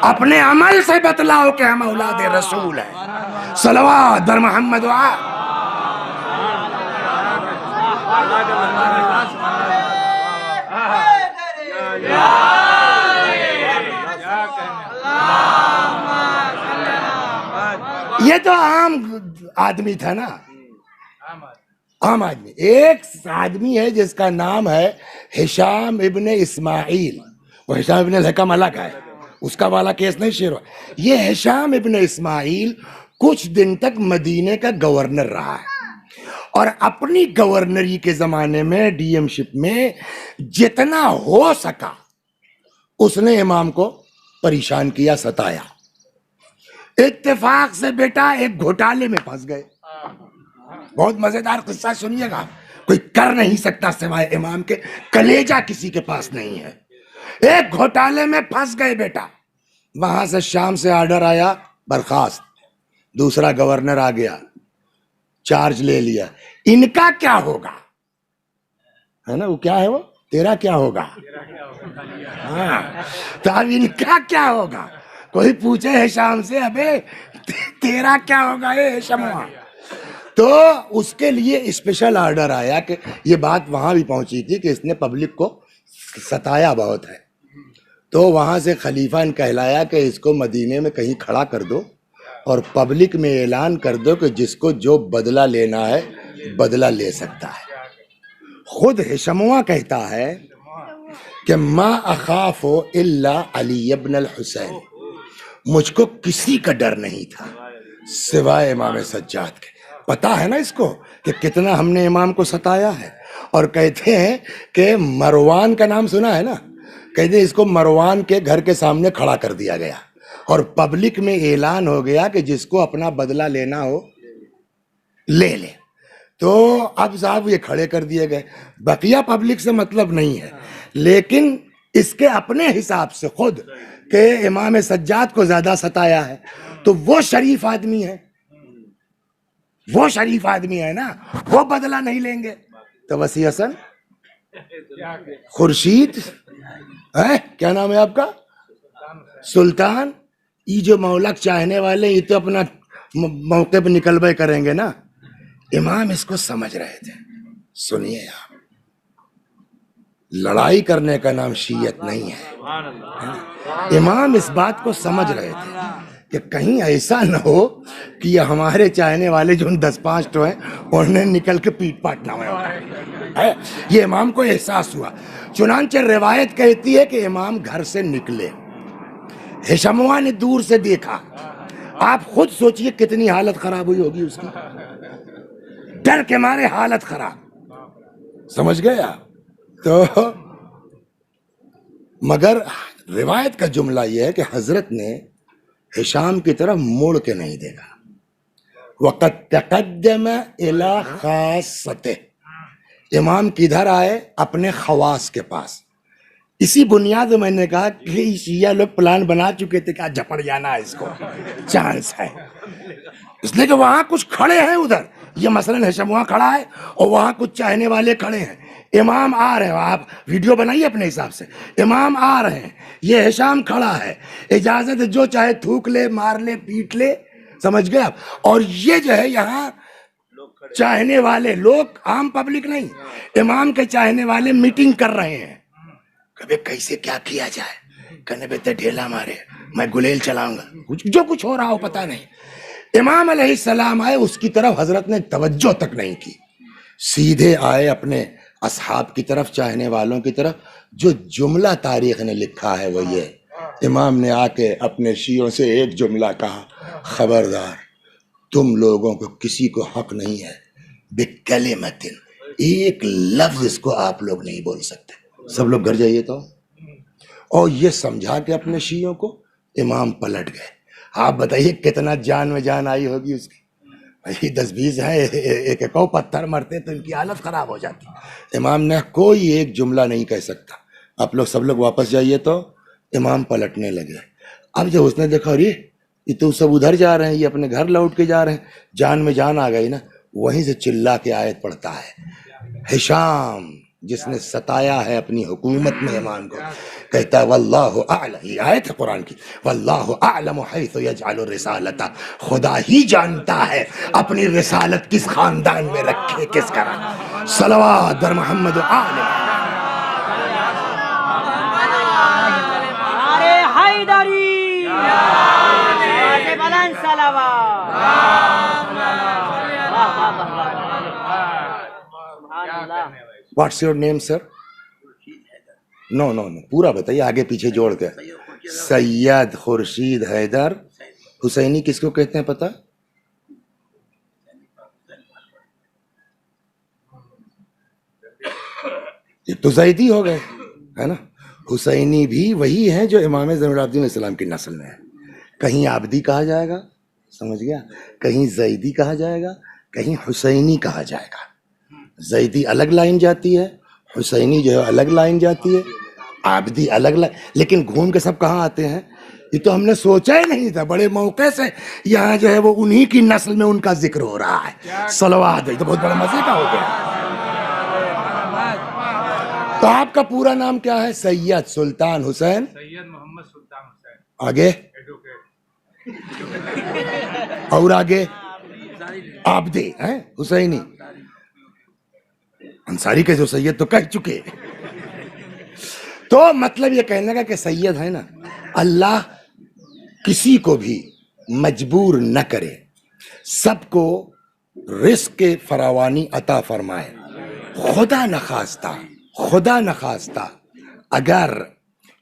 اپنے عمل سے بتلاؤ کہ ہم اولاد رسول ہیں. صلوات بر محمد. یہ تو عام آدمی تھا نا، عام آدمی. ایک آدمی ہے جس کا نام ہے ہشام ابن اسماعیل. وہ ہشام ابن الحکم الگ ہے، اس کا والا کیس نہیں شیر. یہ ہشام ابن اسماعیل کچھ دن تک مدینے کا گورنر رہا ہے، اور اپنی گورنری کے زمانے میں ڈی ایم شپ میں جتنا ہو سکا اس نے امام کو پریشان کیا، ستایا. اتفاق سے بیٹا ایک گھوٹالے میں پھنس گئے. بہت مزیدار قصہ سنیے گا. کوئی کر نہیں سکتا سوائے امام کے، کلیجہ کسی کے پاس نہیں ہے. ایک گھوٹالے میں پھنس گئے بیٹا. وہاں سے شام سے آرڈر آیا برخاست. دوسرا گورنر آ گیا، چارج لے لیا. ان کا کیا ہوگا؟ ہے نا، وہ کیا ہے، وہ تیرا کیا ہوگا؟ ہاں، تو اب ان کا کیا ہوگا؟ کوئی پوچھے ہشام سے ابے تیرا کیا ہوگا اے ہشام؟ تو اس کے لیے اسپیشل آرڈر آیا کہ یہ بات وہاں بھی پہنچی تھی کہ اس نے پبلک کو ستایا بہت ہے، تو وہاں سے خلیفہ نے کہلایا کہ اس کو مدینے میں کہیں کھڑا کر دو اور پبلک میں اعلان کر دو کہ جس کو جو بدلہ لینا ہے بدلہ لے سکتا ہے۔ خود ہشموا کہتا ہے کہ ما اخاف الا علی ابن الحسین، مجھ کو کسی کا ڈر نہیں تھا سوائے امام سجاد کے۔ پتا ہے نا اس کو کہ کتنا ہم نے امام کو ستایا ہے، اور کہتے ہیں کہ مروان کا نام سنا ہے نا، کہتے ہیں اس کو مروان کے گھر کے سامنے کھڑا کر دیا گیا اور پبلک میں اعلان ہو گیا کہ جس کو اپنا بدلہ لینا ہو لے لے۔ تو اب صاحب یہ کھڑے کر دیے گئے، بقیہ پبلک سے مطلب نہیں ہے، لیکن اس کے اپنے حساب سے خود کہ امام سجاد کو زیادہ ستایا ہے، تو وہ شریف آدمی ہے، وہ شریف آدمی ہے نا، وہ بدلہ نہیں لیں گے۔ تو وسیع حسن خورشید کیا نام ہے آپ کا؟ سلطان، یہ جو مولک چاہنے والے یہ تو اپنا موقع پہ نکل بے کریں گے نا۔ امام اس کو سمجھ رہے تھے۔ سنیے آپ، لڑائی کرنے کا نام شیعت نہیں ہے۔ امام اس بات کو سمجھ رہے تھے کہ کہیں ایسا نہ ہو کہ یہ ہمارے چاہنے والے جو 10-5 تو ہیں انہیں نکل کے پیٹ پاٹ نہ ہوئے۔ یہ امام کو احساس ہوا، چنانچہ روایت کہتی ہے کہ امام گھر سے نکلے، ہشموا نے دور سے دیکھا۔ آپ خود سوچئے کتنی حالت خراب ہوئی ہوگی اس کی، ڈر کے مارے حالت خراب، سمجھ گئے آپ؟ تو مگر روایت کا جملہ یہ ہے کہ حضرت نے ہشام کی طرف مڑ کے نہیں دیکھا۔ وَقَدْ تَقَدَّمَ إِلَىٰ خَاصَّتِهِ، امام کدھر آئے؟ اپنے خواص کے پاس۔ اسی بنیاد میں نے کہا کہ شیعہ لوگ پلان بنا چکے تھے کہ جھپڑ جانا ہے، اس کو چانس ہے، اس لیے کہ وہاں کچھ کھڑے ہیں، ادھر یہ مثلا ہشموا کھڑا ہے اور وہاں کچھ چاہنے والے کھڑے ہیں، امام آ رہے ہیں، آپ ویڈیو بنائیے اپنے حساب سے، امام آ رہے ہیں، یہ ہشام کھڑا ہے، اجازت جو چاہے تھوک لے، مار لے، پیٹ لے، سمجھ گئے آپ؟ اور یہ جو ہے یہاں چاہنے والے لوگ، عام پبلک نہیں، امام کے چاہنے والے میٹنگ کر رہے ہیں، کبھی کیسے کیا کیا جائے، کہنے بیٹے ڈھیلا مارے، میں گلیل چلاؤں گا، جو کچھ ہو رہا ہو پتہ نہیں۔ امام علیہ السلام آئے، اس کی طرف حضرت نے توجہ تک نہیں کی، سیدھے آئے اپنے اصحاب کی طرف، چاہنے والوں کی طرف۔ جو جملہ تاریخ نے لکھا ہے وہ یہ، امام نے آ کے اپنے شیعوں سے ایک جملہ کہا، خبردار تم لوگوں کو کسی کو حق نہیں ہے بکلمۃ، ایک لفظ اس کو آپ لوگ نہیں بول سکتے، سب لوگ گھر جائیے تو۔ اور یہ سمجھا کہ اپنے شیعوں کو امام پلٹ گئے۔ آپ بتائیے کتنا جان میں جان آئی ہوگی اس کی، 10-20 ہیں، ایک ایک پتھر مرتے تو ان کی حالت خراب ہو جاتی۔ امام نے کوئی ایک جملہ نہیں کہہ سکتا، آپ لوگ سب لوگ واپس جائیے تو۔ امام پلٹنے لگے۔ اب جب اس نے دیکھا ارے یہ تو سب ادھر جا رہے ہیں، یہ اپنے گھر لوٹ کے جا رہے ہیں، جان میں جان آ گئی نا، وہیں سے چلا کے آیت پڑھتا ہے، ہشام جس نے ستایا ہے اپنی حکومت میں امام کو، کہتا ہے واللہ اعلم، یہ آیت ہے قرآن کی، واللہ اعلم حیث یجعل الرسالۃ، خدا ہی جانتا ہے اپنی رسالت کس خاندان میں رکھے، کس کا۔ صلوات بر محمد و آل حیدری، بلند صلوات۔ واٹس یور نیم سر؟ نو نو نو، پورا بتائیے آگے پیچھے جوڑ کے۔ سید خورشید حیدر حسینی کس کو کہتے ہیں پتہ؟ یہ تو زیدی ہو گئے ہے نا، حسینی بھی وہی ہیں جو امام زین العابدین علیہ السلام کی نسل میں ہے۔ کہیں عابدی کہا جائے گا، سمجھ گیا، کہیں زیدی کہا جائے گا، کہیں حسینی کہا جائے گا۔ زیدی الگ لائن جاتی ہے، حسینی جو ہے الگ لائن جاتی ہے، عابدی الگ لائن، لیکن گھوم کے سب کہاں آتے ہیں؟ یہ تو ہم نے سوچا ہی نہیں تھا، بڑے موقع سے یہاں جو ہے وہ انہی کی نسل میں ان کا ذکر ہو رہا ہے۔ صلوات، یہ تو بہت بڑا مزے کا ہو گیا۔ تو آپ کا پورا نام کیا ہے؟ سید سلطان حسین سید محمد سلطان حسین آگے ایڈوکیٹ اور آگے آبدی ہیں حسینی انصاری کے جو سید تو کہہ چکے. تو مطلب یہ کہنے کا کہ سید ہے نا، اللہ کسی کو بھی مجبور نہ کرے، سب کو رزق کے فراوانی عطا فرمائے. خدا نخواستہ اگر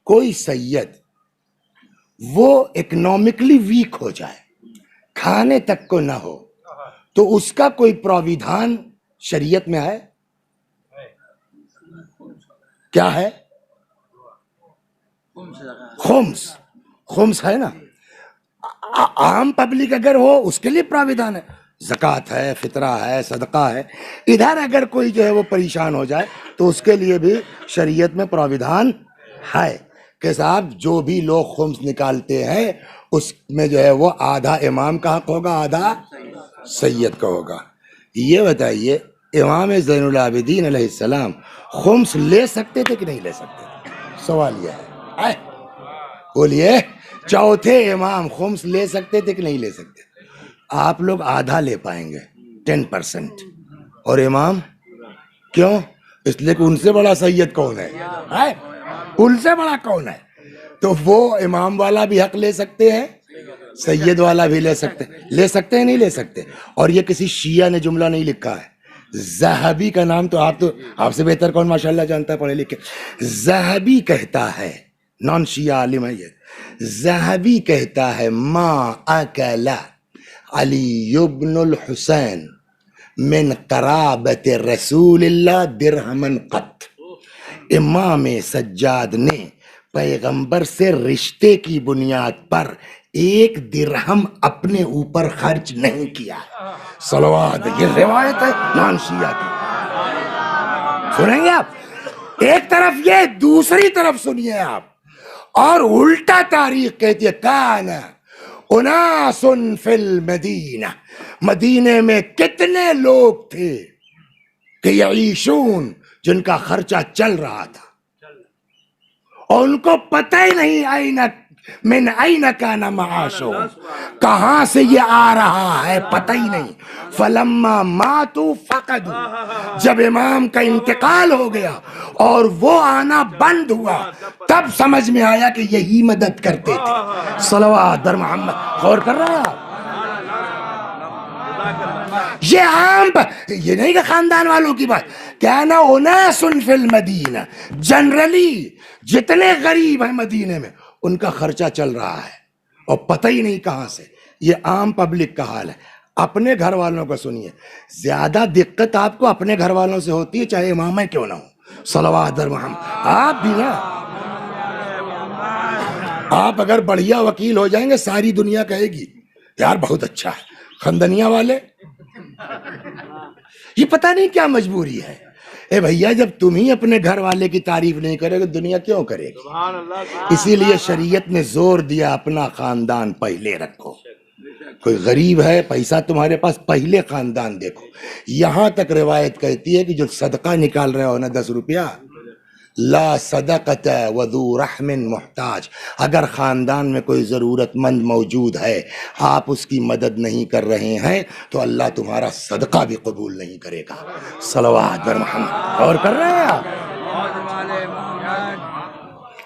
کوئی سید وہ اکنامکلی ویک ہو جائے، کھانے تک کو نہ ہو، تو اس کا کوئی پراویدھان شریعت میں ہے؟ کیا ہے؟ خمس ہے نا. عام پبلک اگر ہو اس کے لیے پراویدھان ہے، زکوٰۃ ہے، فطرہ ہے، صدقہ ہے. ادھر اگر کوئی جو ہے وہ پریشان ہو جائے تو اس کے لیے بھی شریعت میں پراویدھان ہے کہ صاحب جو بھی لوگ خمس نکالتے ہیں اس میں جو ہے وہ آدھا امام کا حق ہوگا، آدھا سید کا ہوگا. یہ بتائیے امام زین العابدین علیہ السلام خمس لے سکتے تھے کہ نہیں لے سکتے تھے؟ سوال یہ ہے. بولیے چوتھے امام خمس لے سکتے تھے کہ نہیں لے سکتے؟ آپ لوگ آدھا لے پائیں گے 10%، اور امام کیوں؟ اس لیے کہ ان سے بڑا سید کون ہے؟ ان سے بڑا کون ہے؟ تو وہ امام والا بھی حق لے سکتے ہیں، سید والا بھی لے سکتے ہیں نہیں لے سکتے. اور یہ کسی شیعہ نے جملہ نہیں لکھا ہے. ذہبی کا نام تو آپ سے بہتر کون ماشاءاللہ جانتا ہے پڑھے لکھے. ذہبی کہتا ہے، نان شیعہ عالم ہے یہ، ذہبی کہتا ہے ما اکل علی ابن الحسین من قرابت رسول اللہ درہمن قط. امام سجاد نے پیغمبر سے رشتے کی بنیاد پر ایک درہم اپنے اوپر خرچ نہیں کیا. صلوات. یہ روایت ہے نان شیعہ کی. سنیں گے آپ؟ ایک طرف یہ، دوسری طرف سنیے آپ. اور الٹا تاریخ کہتی ہے کان اناس فی المدینہ، مدینے میں کتنے لوگ تھے کہ یعیشون، جن کا خرچہ چل رہا تھا اور ان کو پتہ ہی نہیں من این کان معاشو، کہاں سے یہ آ رہا ہے پتہ ہی نہیں. فلما ماتوا فقدوا، جب امام کا انتقال ہو گیا اور وہ آنا بند ہوا تب سمجھ میں آیا کہ یہی مدد کرتے تھے. صلوات بر محمد. غور کر رہا ہے؟ یہ عام یہ نہیں کہ خاندان والوں کی بات. کہنا اناس فی المدینہ، جنرلی جتنے غریب ہیں مدینے میں ان کا خرچہ چل رہا ہے اور پتہ ہی نہیں کہاں سے. یہ عام پبلک کا حال ہے. اپنے گھر والوں کو سنیے، زیادہ دقت آپ کو اپنے گھر والوں سے ہوتی ہے چاہے امام کیوں نہ ہو. صلوات بر محمد. آپ بھی نا، آپ اگر بڑھیا وکیل ہو جائیں گے ساری دنیا کہے گی یار بہت اچھا ہے. خندنیاں والے یہ پتہ نہیں کیا مجبوری ہے. اے بھیا جب تم ہی اپنے گھر والے کی تعریف نہیں کرے گے دنیا کیوں کرے گی؟ اسی لیے شریعت نے زور دیا اپنا خاندان پہلے رکھو. کوئی غریب ہے، پیسہ تمہارے پاس، پہلے خاندان دیکھو. یہاں تک روایت کہتی ہے کہ جو صدقہ نکال رہے ہو نا 10 روپیہ، لا صدقت وذو رحم محتاج، اگر خاندان میں کوئی ضرورت مند موجود ہے آپ اس کی مدد نہیں کر رہے ہیں تو اللہ تمہارا صدقہ بھی قبول نہیں کرے گا. صلوات بر محمد. اور کر رہے ہیں آپ؟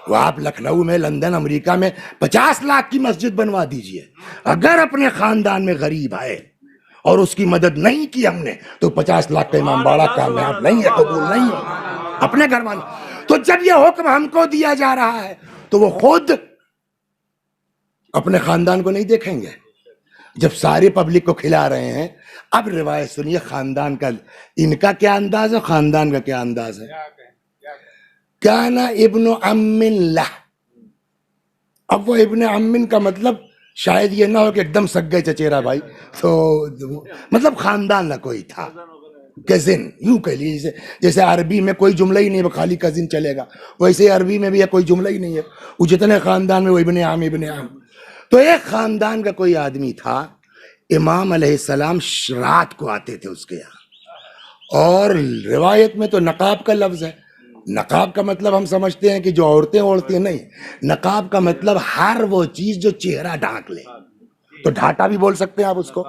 وہ آپ لکھنؤ میں، لندن، امریکہ میں 50 لاکھ کی مسجد بنوا دیجئے، اگر اپنے خاندان میں غریب ہے اور اس کی مدد نہیں کی ہم نے تو 50 لاکھ کا امام باڑہ کامیاب نہیں ہے، قبول نہیں ہے. اپنے گھر والوں. تو جب یہ حکم ہم کو دیا جا رہا ہے تو وہ خود اپنے خاندان کو نہیں دیکھیں گے جب سارے پبلک کو کھلا رہے ہیں. اب روایت سنیے خاندان کا، ان کا کیا انداز ہے، خاندان کا کیا انداز ہے. کان ابن عم لہ. اب وہ ابن عم کا مطلب شاید یہ نہ ہو کہ ایک دم سگ گئے چچیرا بھائی، تو مطلب خاندان نہ کوئی تھا. کزن یوں کہہ لیجیے، جیسے عربی میں کوئی جملہ ہی نہیں خالی کزن چلے گا، ویسے عربی میں بھی کوئی جملہ ہی نہیں ہے. وہ جتنے خاندان میں وہ ابن عام ابن عام. تو ایک خاندان کا کوئی آدمی تھا، امام علیہ السلام رات کو آتے تھے اس کے یہاں، اور روایت میں تو نقاب کا لفظ ہے. نقاب کا مطلب ہم سمجھتے ہیں کہ جو عورتیں اوڑھتی ہیں، نہیں، نقاب کا مطلب ہر وہ چیز جو چہرہ ڈھانک لے، تو ڈھاٹا بھی بول سکتے ہیں آپ اس کو،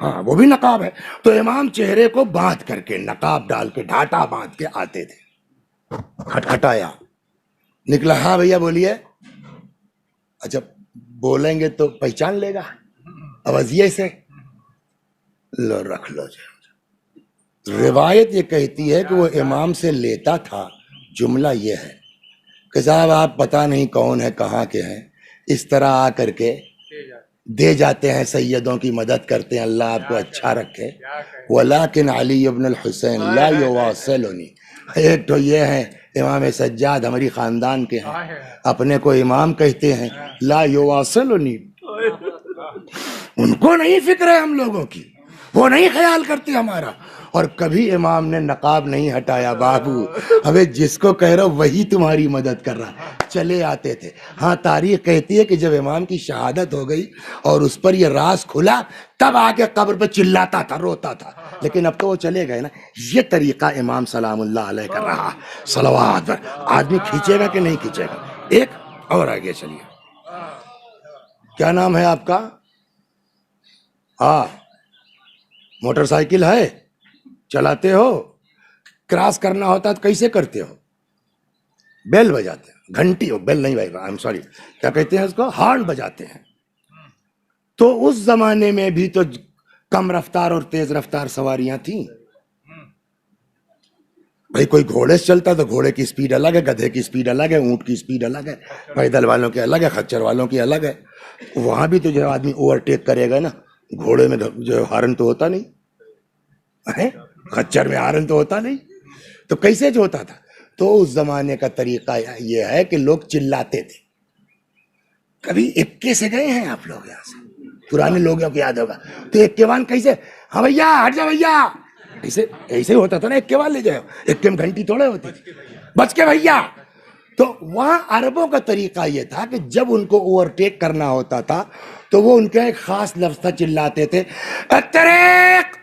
ہاں وہ بھی نقاب ہے۔ تو امام چہرے کو باندھ کر کے، نقاب ڈال کے، ڈھاٹا باندھ کے آتے تھے، کھٹکھٹایا، نکلا، ہاں بھیا بولیے، اچھا بولیں گے تو پہچان لے گا اوزیے سے، لو رکھ لو جی۔ روایت یہ کہتی ہے کہ وہ امام سے لیتا تھا، جملہ یہ ہے کہ صاحب آپ پتہ نہیں کون ہے، کہاں کے ہیں، اس طرح آ کر کے دے جاتے ہیں، سیدوں کی مدد کرتے ہیں، اللہ آپ کو اچھا رکھے، ولیکن علی ابن الحسین لا یواصلنی، ایک تو یہ ہے امام سجاد ہماری خاندان کے ہیں، اپنے کو امام کہتے ہیں، لا یواصلنی، ان کو نہیں فکر ہے ہم لوگوں کی، وہ نہیں خیال کرتے ہمارا، اور کبھی امام نے نقاب نہیں ہٹایا، بابو ابے جس کو کہہ رہا وہی تمہاری مدد کر رہا، چلے آتے تھے۔ ہاں تاریخ کہتی ہے کہ جب امام کی شہادت ہو گئی اور اس پر یہ راز کھلا، تب آ کے قبر پہ چلاتا تھا، روتا تھا، لیکن اب تو وہ چلے گئے نا۔ یہ طریقہ امام سلام اللہ علیہ کر رہا، صلوات، آدمی کھینچے گا کہ نہیں کھینچے گا۔ ایک اور آگے چلیے، کیا نام ہے آپ کا؟ ہاں، موٹر سائیکل ہے، چلاتے ہو، کراس کرنا ہوتا تو کیسے کرتے ہو؟ بیل بجاتے ہیں، گھنٹی ہو، بیل نہیں بج رہا، I'm sorry، کیا کہتے ہیں اس کو؟ ہارن بجاتے ہیں۔ تو اس زمانے میں بھی تو کم رفتار اور تیز رفتار سواریاں تھیں بھائی، کوئی گھوڑے سے چلتا تو گھوڑے کی سپیڈ الگ ہے، گدھے کی سپیڈ الگ ہے، اونٹ کی سپیڈ الگ ہے، پیدل والوں کی الگ ہے، خچر والوں کی الگ ہے۔ وہاں بھی تو جو آدمی اوورٹیک کرے گا نا، گھوڑے میں جو ہارن تو ہوتا نہیں، خچر میں ہارن تو ہوتا نہیں، تو کیسے جو ہوتا تھا؟ تو اس زمانے کا طریقہ یہ ہے کہ لوگ چلاتے تھے۔ کبھی اکے سے گئے ہیں آپ لوگ یہاں سے؟ پرانے لوگوں کو یاد ہوگا، تو اکے وان کیسے، ہاں بھیا ہٹ جا بھیا، ایسے ہوتا تھا نا، اکے وان لے جائے، اکے میں گھنٹی تھوڑے ہوتی تھی، بچ کے بھیا۔ تو وہاں عربوں کا طریقہ یہ تھا کہ جب ان کو اوورٹیک کرنا ہوتا تھا تو وہ ان کا ایک خاص لفظ تھا، چلاتے تھے، الطریق۔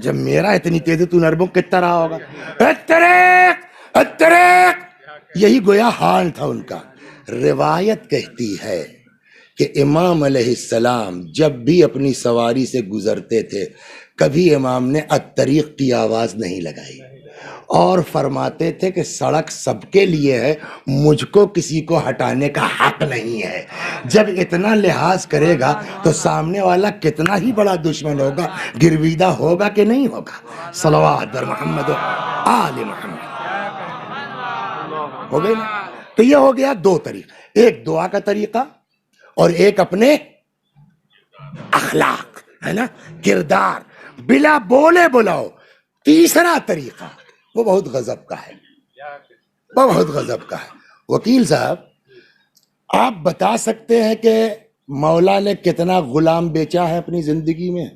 جب میرا اتنی تیز ہے تو عربوں کتنا رہا ہوگا، الطریق الطریق، یہی گویا حال تھا ان کا۔ روایت کہتی ہے کہ امام علیہ السلام جب بھی اپنی سواری سے گزرتے تھے، کبھی امام نے الطریق کی آواز نہیں لگائی، اور فرماتے تھے کہ سڑک سب کے لیے ہے، مجھ کو کسی کو ہٹانے کا حق نہیں ہے۔ جب اتنا لحاظ کرے گا تو سامنے والا کتنا ہی بڑا دشمن ہوگا، گرویدہ ہوگا کہ نہیں ہوگا؟ صلوات بر محمد و آل محمد، ہو گئی نا؟ تو یہ ہو گیا دو طریقے، ایک دعا کا طریقہ اور ایک اپنے اخلاق، ہے نا، کردار، بلا بولے بلاؤ۔ تیسرا طریقہ وہ بہت غضب کا ہے، وہ بہت غضب کا ہے۔ وکیل صاحب، آپ بتا سکتے ہیں کہ مولا نے کتنا غلام بیچا ہے اپنی زندگی میں؟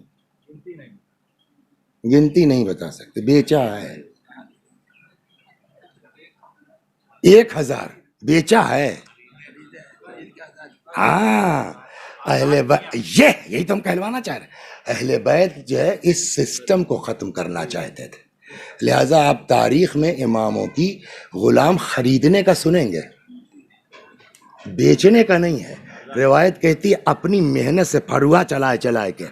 گنتی نہیں بتا سکتے، بیچا ہے 1000 بیچا ہے۔ ہاں، اہل بیت، یہی تو ہم کہلوانا چاہ رہے ہیں، اہل بیت جو ہے اس سسٹم کو ختم کرنا چاہتے تھے، لہٰذا آپ تاریخ میں اماموں کی غلام خریدنے کا سنیں گے، بیچنے کا نہیں ہے۔ روایت کہتی ہے اپنی محنت سے پھڑوا چلائے کے،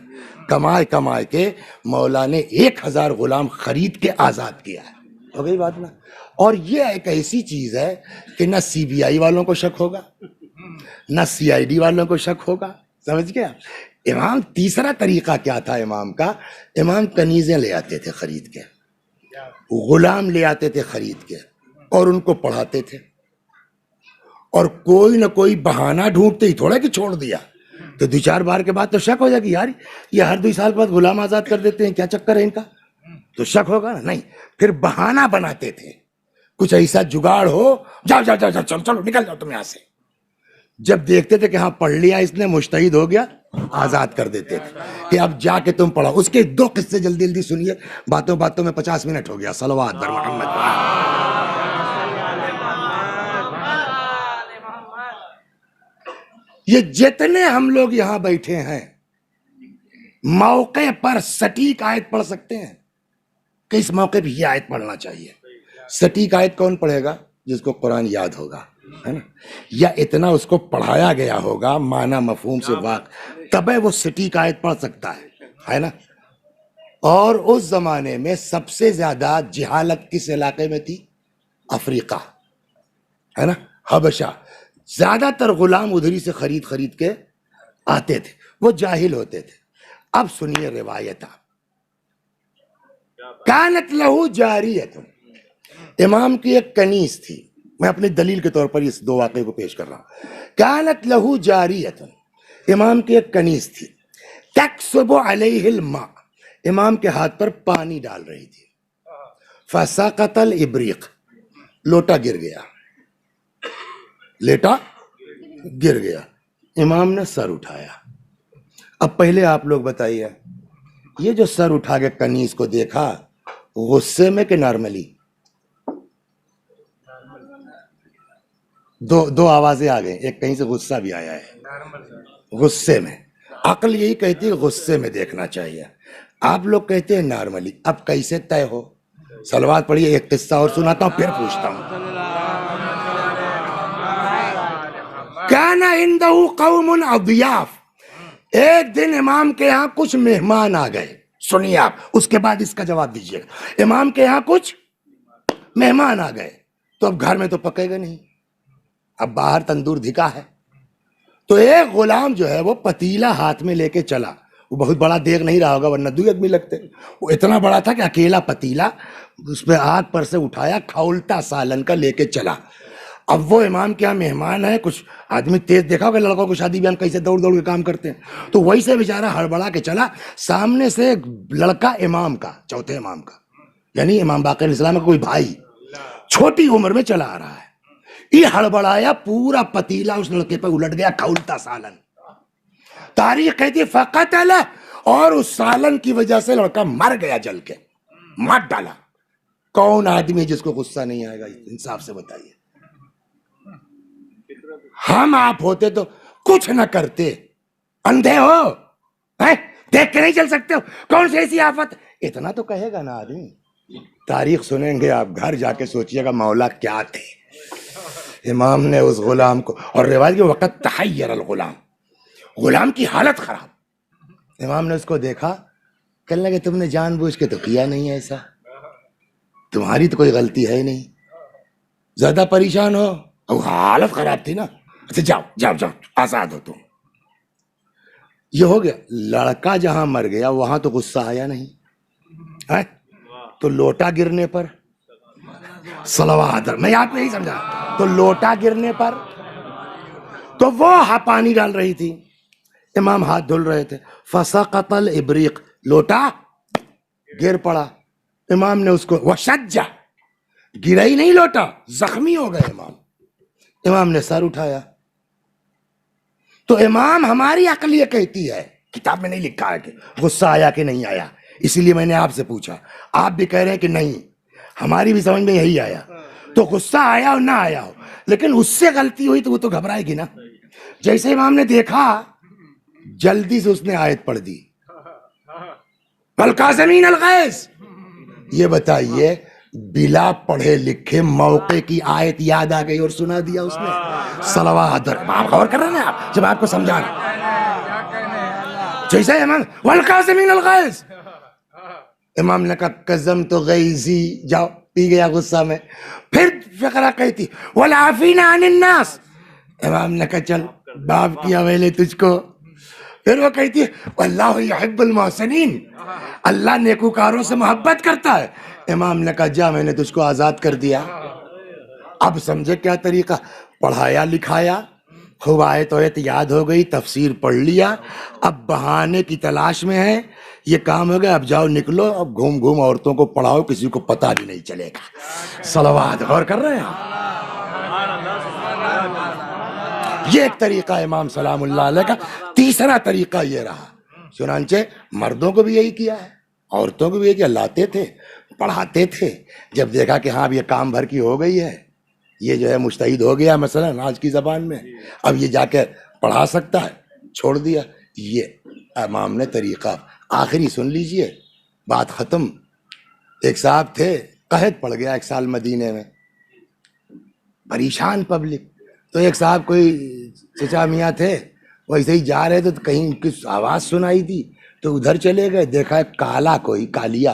کمائے کے مولا نے 1000 غلام خرید کے آزاد کیا ہے۔ ہو گئی بات نا؟ اور یہ ایک ایسی چیز ہے کہ نہ سی بی آئی والوں کو شک ہوگا، نہ سی آئی ڈی والوں کو شک ہوگا، سمجھ گیا؟ امام تیسرا طریقہ کیا تھا امام کا؟ امام کنیزیں لے آتے تھے خرید کے، غلام لے آتے تھے خرید کے، اور ان کو پڑھاتے تھے، اور کوئی نہ کوئی بہانہ ڈھونڈتے ہی تھوڑا کہ چھوڑ دیا تو 2-4 بار کے بعد تو شک ہو جائے گی، یار یہ ہر 2 سال بعد غلام آزاد کر دیتے ہیں، کیا چکر ہے ان کا؟ تو شک ہوگا نا، نہیں، پھر بہانہ بناتے تھے، کچھ ایسا جگاڑ ہو، جاؤ چلو نکل جاؤ تم یہاں سے۔ جب دیکھتے تھے کہ ہاں پڑھ لیا اس نے، مجتہد ہو گیا، آزاد کر دیتے تھے کہ اب جا کے تم پڑھو۔ اس کے 2 قصے جلدی سنیے، باتوں میں 50 منٹ ہو گیا۔ صلوات بر محمد۔ یہ جتنے ہم لوگ یہاں بیٹھے ہیں موقع پر سٹیک آیت پڑھ سکتے ہیں کہ اس موقع پہ یہ آیت پڑھنا چاہیے، سٹیک آیت کون پڑھے گا؟ جس کو قرآن یاد ہوگا، ہے نا، یا اتنا اس کو پڑھایا گیا ہوگا معنی مفہوم سے واقف، تب وہ سٹیک آیت پڑھ سکتا ہے نا۔ اور اس زمانے میں سب سے زیادہ جہالت کس علاقے میں تھی؟ افریقہ، ہے نا، حبشہ۔ زیادہ تر غلام ادھری سے خرید کے آتے تھے، وہ جاہل ہوتے تھے۔ اب سنیے روایت، کانت لہو جاریت، امام کی ایک کنیز تھی، میں اپنی دلیل کے طور پر اس دو واقعے کو پیش کر رہا ہوں۔ کانت لہو جاریت، امام کی ایک کنیز تھی، تکسب علیہ الماء، امام کے ہاتھ پر پانی ڈال رہی تھی، فسقط الابریق، لوٹا گر گیا، لیٹا گر گیا، امام نے سر اٹھایا۔ اب پہلے آپ لوگ بتائیے، یہ جو سر اٹھا کے کنیز کو دیکھا، غصے میں کہ نارملی؟ دو آوازیں آ گئیں، ایک کہیں سے غصہ بھی آیا ہے، غصے میں۔ عقل یہی کہتی ہے غصے میں دیکھنا چاہیے، آپ لوگ کہتے ہیں نارملی۔ اب کیسے طے ہو؟ صلوات پڑھیے، ایک قصہ اور سناتا ہوں پھر پوچھتا ہوں۔ کان عندہ قوم اضیاف، ایک دن امام کے یہاں کچھ مہمان آ گئے، سنیے آپ، اس کے بعد اس کا جواب دیجیے گا۔ امام کے یہاں کچھ مہمان آ گئے، تو اب گھر میں تو پکے گا نہیں، اب باہر تندور دھکا ہے، تو ایک غلام جو ہے وہ پتیلا ہاتھ میں لے کے چلا، وہ بہت بڑا دیگ نہیں رہا ہوگا ورنہ 2 آدمی لگتے، وہ اتنا بڑا تھا کہ اکیلا پتیلا، اس پہ آگ پر سے اٹھایا، کھولتا سالن کا لے کے چلا۔ اب وہ امام کے یہاں مہمان ہے، کچھ آدمی تیز دیکھا ہوگا لڑکوں کو شادی بیاہ کیسے دوڑ کے کام کرتے ہیں، تو وہی سے بیچارہ ہڑبڑا کے چلا، سامنے سے ایک لڑکا امام کا، چوتھے امام کا، یعنی امام باقر علیہ السلام کا کوئی بھائی، چھوٹی عمر میں چلا آ رہا ہے، یہ ہڑبڑایا، پورا پتیلا اس لڑکے پہ الٹ گیا، کھولتا سالن۔ تاریخ کہتی ہے فقتلہ، اور اس سالن کی وجہ سے لڑکا مر گیا، جل کے مار ڈالا۔ کون آدمی جس کو غصہ نہیں آئے گا؟ انصاف سے بتائیے۔ ہم آپ ہوتے تو کچھ نہ کرتے، اندھے ہو، دیکھ کے نہیں چل سکتے ہو، کون سی ایسی آفت، اتنا تو کہے گا نا آدمی۔ تاریخ سنیں گے آپ، گھر جا کے سوچئے گا مولا کیا تھے۔ امام نے اس غلام کو، اور روایت کے وقت تحیر الغلام، غلام کی حالت خراب، امام نے اس کو دیکھا، کہنے لگے تم نے جان بوجھ کے تو کیا نہیں ہے ایسا، تمہاری تو کوئی غلطی ہے ہی نہیں، زیادہ پریشان ہو، اور حالت خراب تھی نا، اچھا جاؤ جاؤ جاؤ، آزاد ہو تم۔ یہ ہو گیا، لڑکا جہاں مر گیا وہاں تو غصہ آیا نہیں، تو لوٹا گرنے پر، صلوات، میں آپ نہیں سمجھا، تو لوٹا گرنے پر، تو وہ پانی ڈال رہی تھی، امام ہاتھ دھل رہے تھے، فسقط الابریق، لوٹا گر پڑا، امام نے اس کو، وشجع، گرا ہی نہیں لوٹا، زخمی ہو گئے امام نے سر اٹھایا۔ تو امام، ہماری عقل یہ کہتی ہے، کتاب میں نہیں لکھا ہے کہ غصہ آیا کہ نہیں آیا، اسی لیے میں نے آپ سے پوچھا، آپ بھی کہہ رہے ہیں کہ نہیں، ہماری بھی سمجھ میں یہی آیا، تو غصہ آیا اور نہ آیا ہو، لیکن اس سے غلطی ہوئی تو وہ تو گھبرائے گی نا۔ جیسے امام نے دیکھا، جلدی سے اس نے آیت پڑھ دی، والکاظمین الغیظ۔ یہ بتائیے، بلا پڑھے لکھے موقع کی آیت یاد آ گئی اور سنا دیا اس نے، صلوات۔ آپ غور کر رہے ہیں آپ، جب آپ کو سمجھانا، جیسے امام والکاظمین الغیظ، امام نے کہا کظمت غیظی، جاؤ، پی گیا غصہ میں۔ پھر فقرہ کہتی والعافین عن الناس، امام نے کہا چل باپ کی حوالے تجھ کو۔ پھر وہ کہتی ہے واللہ یحب المحسنین، اللہ نیکوکاروں سے محبت کرتا ہے، امام نے کہا جا، میں نے تجھ کو آزاد کر دیا۔ اب سمجھے کیا طریقہ، پڑھایا لکھایا، خوب آیت ویت یاد ہو گئی، تفسیر پڑھ لیا، اب بہانے کی تلاش میں ہے، یہ کام ہو گیا، اب جاؤ نکلو، اب گھوم گھوم عورتوں کو پڑھاؤ، کسی کو پتہ بھی نہیں چلے گا۔ صلوات، غور کر رہے ہیں؟ یہ ایک طریقہ امام سلام اللہ علیہ کا۔ تیسرا طریقہ یہ رہا، چنانچہ مردوں کو بھی یہی کیا ہے، عورتوں کو بھی یہی کیا، لاتے تھے، پڑھاتے تھے، جب دیکھا کہ ہاں اب یہ کام بھر کی ہو گئی ہے، یہ جو ہے مجتہد ہو گیا مثلا آج کی زبان میں، اب یہ جا کے پڑھا سکتا ہے، چھوڑ دیا۔ یہ امام نے طریقہ، آخری سن لیجئے، بات ختم۔ ایک صاحب تھے قحط پڑ گیا 1 سال مدینے میں، پریشان پبلک. تو ایک صاحب کوئی چچا میاں تھے، وہ ایسے ہی جا رہے تھے تو کہیں ان کی آواز سنائی دی تو ادھر چلے گئے. دیکھا ایک کالا کوئی کالیا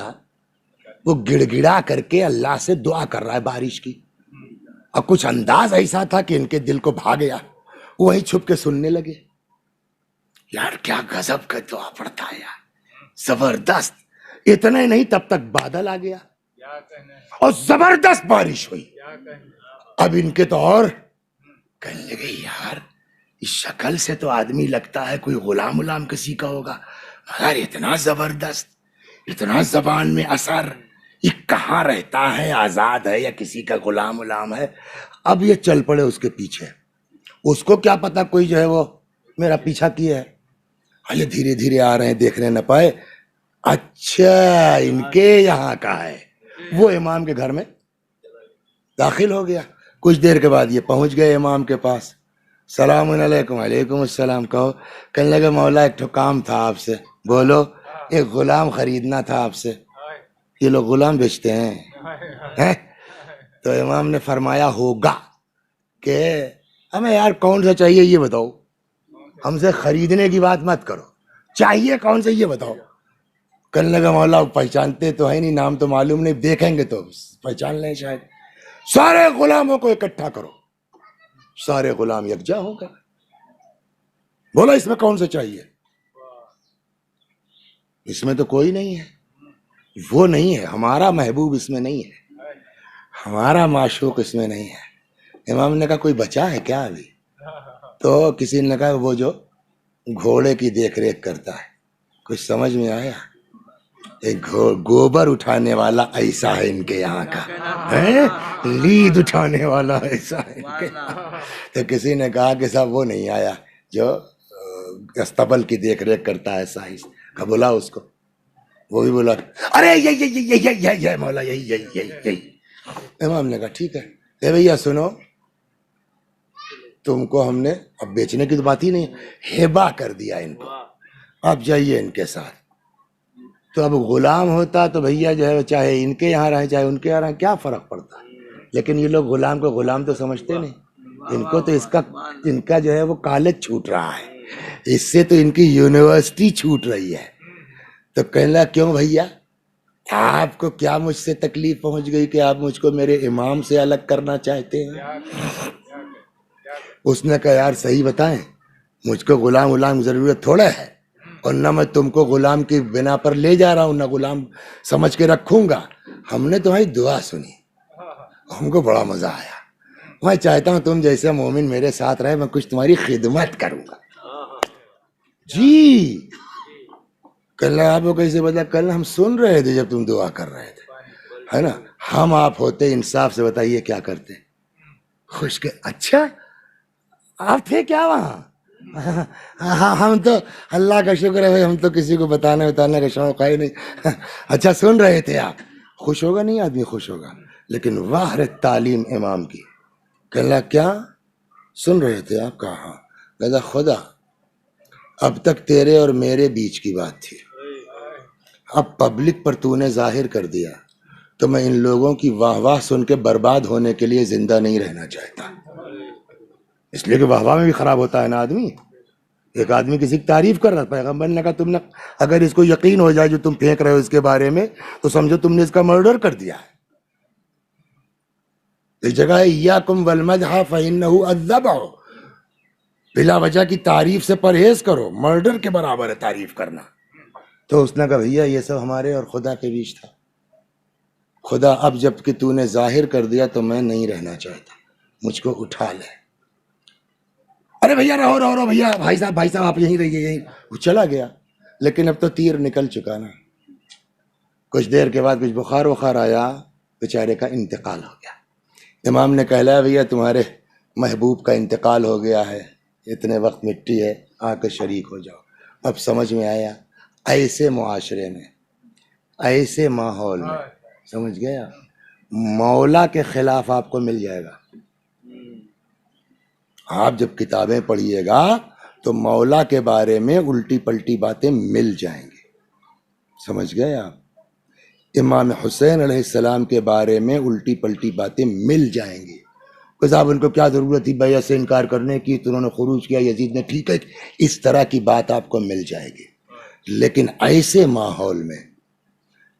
وہ گڑ گڑا کر کے اللہ سے دعا کر رہا ہے بارش کی. اور کچھ انداز ایسا تھا کہ ان کے دل کو بھا گیا، وہیں چھپ کے سننے لگے. یار کیا غضب کا دعا پڑتا ہے یار، زبردست. اتنا ہی نہیں، تب تک بادل آ گیا کیا کہنا ہے، اور زبردست بارش ہوئی. کیا کہنا ہے. اب ان کے تو اور کہنے لگے یار اس شکل سے تو آدمی لگتا ہے کوئی غلام کسی کا ہوگا، مگر اتنا زبردست، اتنا زبان میں اثر، یہ کہاں رہتا ہے، آزاد ہے یا کسی کا غلام ہے. اب یہ چل پڑے اس کے پیچھے. اس کو کیا پتا کوئی جو ہے وہ میرا پیچھا کیا ہے. یہ دھیرے دھیرے آ رہے ہیں، دیکھنے نہ پائے. اچھا ان کے یہاں کا ہے. وہ امام کے گھر میں داخل ہو گیا. کچھ دیر کے بعد یہ پہنچ گئے امام کے پاس. سلام علیکم. وعلیکم السلام. کہو. کہنے لگے مولا ایک تو کام تھا آپ سے. بولو. ایک غلام خریدنا تھا آپ سے. یہ لوگ غلام بیچتے ہیں. تو امام نے فرمایا ہوگا کہ ہمیں یار کون سا چاہیے یہ بتاؤ، ہم سے خریدنے کی بات مت کرو، چاہیے کون سا یہ بتاؤ. کہنے لگا مولا پہچانتے تو ہے نہیں، نام تو معلوم نہیں، دیکھیں گے تو پہچان لیں شاید. سارے غلاموں کو اکٹھا کرو. سارے غلام یکجا ہو گئے. بولا اس میں کون سا چاہیے. اس میں تو کوئی نہیں ہے، وہ نہیں ہے، ہمارا محبوب اس میں نہیں ہے، ہمارا معشوق اس میں نہیں ہے. امام نے کہا کوئی بچا ہے کیا ابھی. تو کسی نے کہا وہ جو گھوڑے کی دیکھ ریکھ کرتا ہے. کچھ سمجھ میں آیا. ایک گوبر اٹھانے والا ایسا ہے ان کے یہاں کا، لید اٹھانے والا ایسا ہے ان کے یہاں. تو کسی نے کہا کہ صاحب وہ نہیں آیا جو استبل کی دیکھ ریکھ کرتا ہے سائنس کا، بولا اس کو. وہ بھی بولا ارے یہ مولا یہی. امام نے کہا ٹھیک ہے. اے بھیا سنو، تم کو ہم نے اب بیچنے کی تو بات ہی نہیں، ہبا کر دیا ان کو، اب جائیے ان کے ساتھ. تو اب غلام ہوتا تو بھیا جو ہے چاہے ان کے یہاں رہیں چاہے ان کے یہاں رہیں، کیا فرق پڑتا. لیکن یہ لوگ غلام کو غلام تو سمجھتے نہیں. ان کو تو ان کا جو ہے وہ کالج چھوٹ رہا ہے، اس سے تو ان کی یونیورسٹی چھوٹ رہی ہے. تو کہنے لگا کیوں بھیا، آپ کو کیا مجھ سے تکلیف پہنچ گئی کہ آپ مجھ کو میرے امام سے الگ کرنا چاہتے ہیں. اس نے کہا یار صحیح بتائیں، مجھ کو غلام ضرورت تھوڑا ہے، اور نہ میں تم کو غلام کی بنا پر لے جا رہا ہوں، نہ غلام سمجھ کے رکھوں گا. ہم نے تمہاری دعا سنی، ہم کو بڑا مزہ آیا. میں چاہتا ہوں تم جیسے مومن میرے ساتھ رہے، میں کچھ تمہاری خدمت کروں گا. جی. کل آپ کو کیسے بتا؟ کل ہم سن رہے تھے جب تم دعا کر رہے تھے، ہے نا. ہم آپ ہوتے انصاف سے بتائیے کیا کرتے. خوش کے اچھا آپ تھے کیا وہاں. ہم تو اللہ کا شکر ہے بھائی، ہم تو کسی کو بتانے کا شوق ہے نہیں. اچھا سن رہے تھے آپ. خوش ہوگا نہیں آدمی، خوش ہوگا. لیکن واہ تعلیم امام کی. کہلا کیا سن رہے تھے آپ؟ کہا کہا خدا اب تک تیرے اور میرے بیچ کی بات تھی، اب پبلک پر تو نے ظاہر کر دیا، تو میں ان لوگوں کی واہ واہ سن کے برباد ہونے کے لیے زندہ نہیں رہنا چاہتا. اس لیے کہ واہ واہ میں بھی خراب ہوتا ہے نا آدمی. ایک آدمی کسی کی تعریف کر رہا تھا، پیغمبر نے کہا تم نے اگر اس کو یقین ہو جائے جو تم پھینک رہے ہو اس کے بارے میں تو سمجھو تم نے اس کا مرڈر کر دیا ہے. ایک جگہ ہے ایاکم والمدح فإنہ الذبح، بلا وجہ کی تعریف سے پرہیز کرو، مرڈر کے برابر ہے تعریف کرنا. تو اس نے کہا بھیا یہ سب ہمارے اور خدا کے بیچ تھا. خدا اب جب کہ تو نے ظاہر کر دیا تو میں نہیں رہنا چاہتا، مجھ کو اٹھا لے. ارے بھیا رہو بھیا، بھائی صاحب آپ یہیں رہیے یہیں. وہ چلا گیا. لیکن اب تو تیر نکل چکا نا. کچھ دیر کے بعد کچھ بخار آیا، بیچارے کا انتقال ہو گیا. امام نے کہلایا بھیا تمہارے محبوب کا انتقال ہو گیا ہے، اتنے وقت مٹی ہے، آ کے شریک ہو جاؤ. اب سمجھ میں آیا ایسے معاشرے میں، ایسے ماحول میں، سمجھ گیا، مولا کے خلاف آپ کو مل جائے گا. آپ جب کتابیں پڑھیے گا تو مولا کے بارے میں الٹی پلٹی باتیں مل جائیں گی. سمجھ گئے آپ. امام حسین علیہ السلام کے بارے میں الٹی پلٹی باتیں مل جائیں گی کہ صاحب ان کو کیا ضرورت تھی بیعت سے انکار کرنے کی، تو انہوں نے خروج کیا، یزید نے، ٹھیک ہے، اس طرح کی بات آپ کو مل جائے گی. لیکن ایسے ماحول میں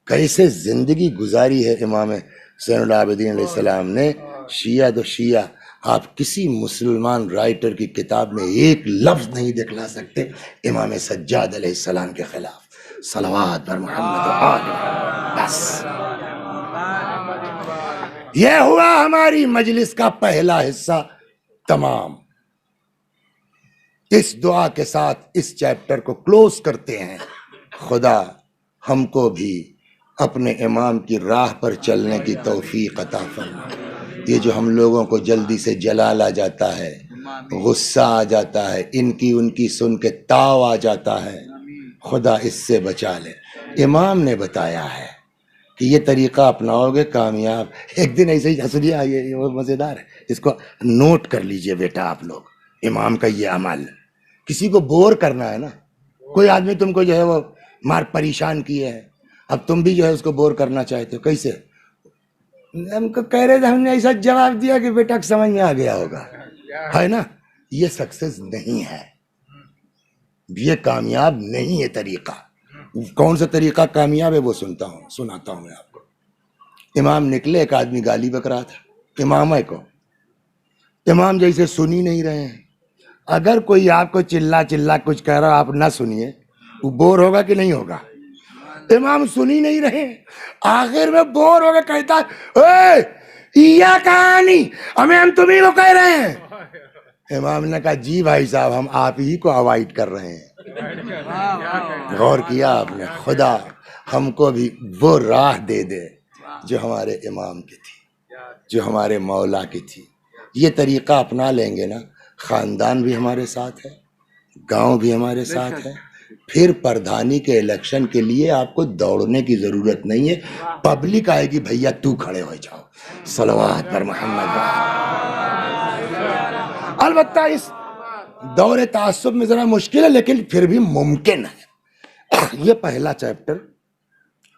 کیسے زندگی گزاری ہے امام حسین العابدین علیہ السلام نے، شیعہ دو شیعہ، آپ کسی مسلمان رائٹر کی کتاب میں ایک لفظ نہیں دکھلا سکتے امام سجاد علیہ السلام کے خلاف. صلوات پر محمد و آل محمد. بس یہ ہوا ہماری مجلس کا پہلا حصہ تمام. اس دعا کے ساتھ اس چیپٹر کو کلوز کرتے ہیں. خدا ہم کو بھی اپنے امام کی راہ پر چلنے کی توفیق عطا فرما. یہ جو ہم لوگوں کو جلدی سے جلال آ جاتا ہے، غصہ آ جاتا ہے، ان کی سن کے تاؤ آ جاتا ہے، خدا اس سے بچا لے. امام نے بتایا ہے کہ یہ طریقہ اپناؤ گے کامیاب. ایک دن ایسے ہی حسنیہ یہ وہ مزیدار ہے، اس کو نوٹ کر لیجئے بیٹا آپ لوگ. امام کا یہ عمل، کسی کو بور کرنا ہے نا، کوئی آدمی تم کو جو ہے وہ مار پریشان کیے ہے، اب تم بھی جو ہے اس کو بور کرنا چاہتے ہو. کیسے؟ ہم کو کہہ رہے تھے، ہم نے ایسا جواب دیا کہ بیٹا سمجھ میں آ گیا ہوگا، ہے نا. یہ سکسیس نہیں ہے، یہ کامیاب نہیں ہے طریقہ. کون سا طریقہ کامیاب ہے وہ سناتا ہوں میں آپ کو. امام نکلے، ایک آدمی گالی بک رہا تھا امام کو. امام جیسے سن ہی نہیں رہے ہیں. اگر کوئی آپ کو چلا کچھ کہہ رہا آپ نہ سنیے، وہ بور ہوگا کہ نہیں ہوگا؟ امام سن ہی نہیں رہے. آخر میں بور ہو کے کہتا ہے، یا کہانی ہم تمہیں کو کہہ رہے ہیں. امام نے کہا جی بھائی صاحب، ہم آپ ہی کو اوائڈ کر رہے ہیں. غور کیا آپ نے؟ خدا ہم کو بھی وہ راہ دے دے جو ہمارے امام کی تھی، جو ہمارے مولا کی تھی. یہ طریقہ اپنا لیں گے نا، خاندان بھی ہمارے ساتھ ہے، گاؤں بھی ہمارے ساتھ ہے. پھر پردھانی کے الیکشن کے لیے آپ کو دوڑنے کی ضرورت نہیں ہے، پبلک آئے گی، بھیا تو کھڑے ہو جاؤ. صلوات پر محمد. البتہ اس دور تعصب میں ذرا مشکل ہے، لیکن پھر بھی ممکن ہے. یہ پہلا چیپٹر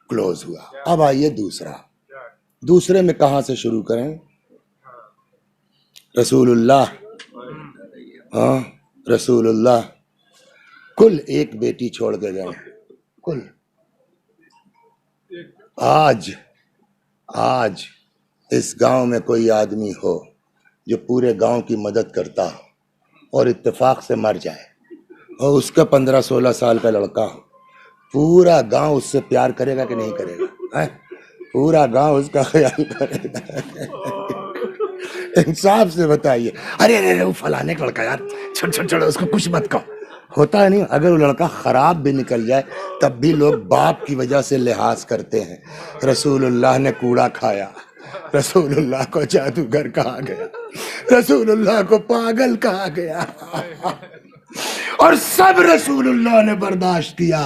کلوز ہوا. اب آئیے دوسرے میں کہاں سے شروع کریں؟ رسول اللہ، ہاں رسول اللہ کل ایک بیٹی چھوڑ کے گئے. کل آج اس گاؤں میں کوئی آدمی ہو جو پورے گاؤں کی مدد کرتا ہو اور اتفاق سے مر جائے، اور اس کا 15-16 سال کا لڑکا ہو، پورا گاؤں اس سے پیار کرے گا کہ نہیں کرے گا؟ پورا گاؤں اس کا خیال کرے گا. انصاف سے بتائیے. ارے وہ فلانے کا لڑکا، یار چھوڑ اس کو کچھ مت کہو. ہوتا ہے نہیں؟ اگر وہ لڑکا خراب بھی نکل جائے تب بھی لوگ باپ کی وجہ سے لحاظ کرتے ہیں. رسول اللہ نے کوڑا کھایا، رسول اللہ کو جادوگر کہا گیا، رسول اللہ کو پاگل کہا گیا، اور سب رسول اللہ نے برداشت کیا.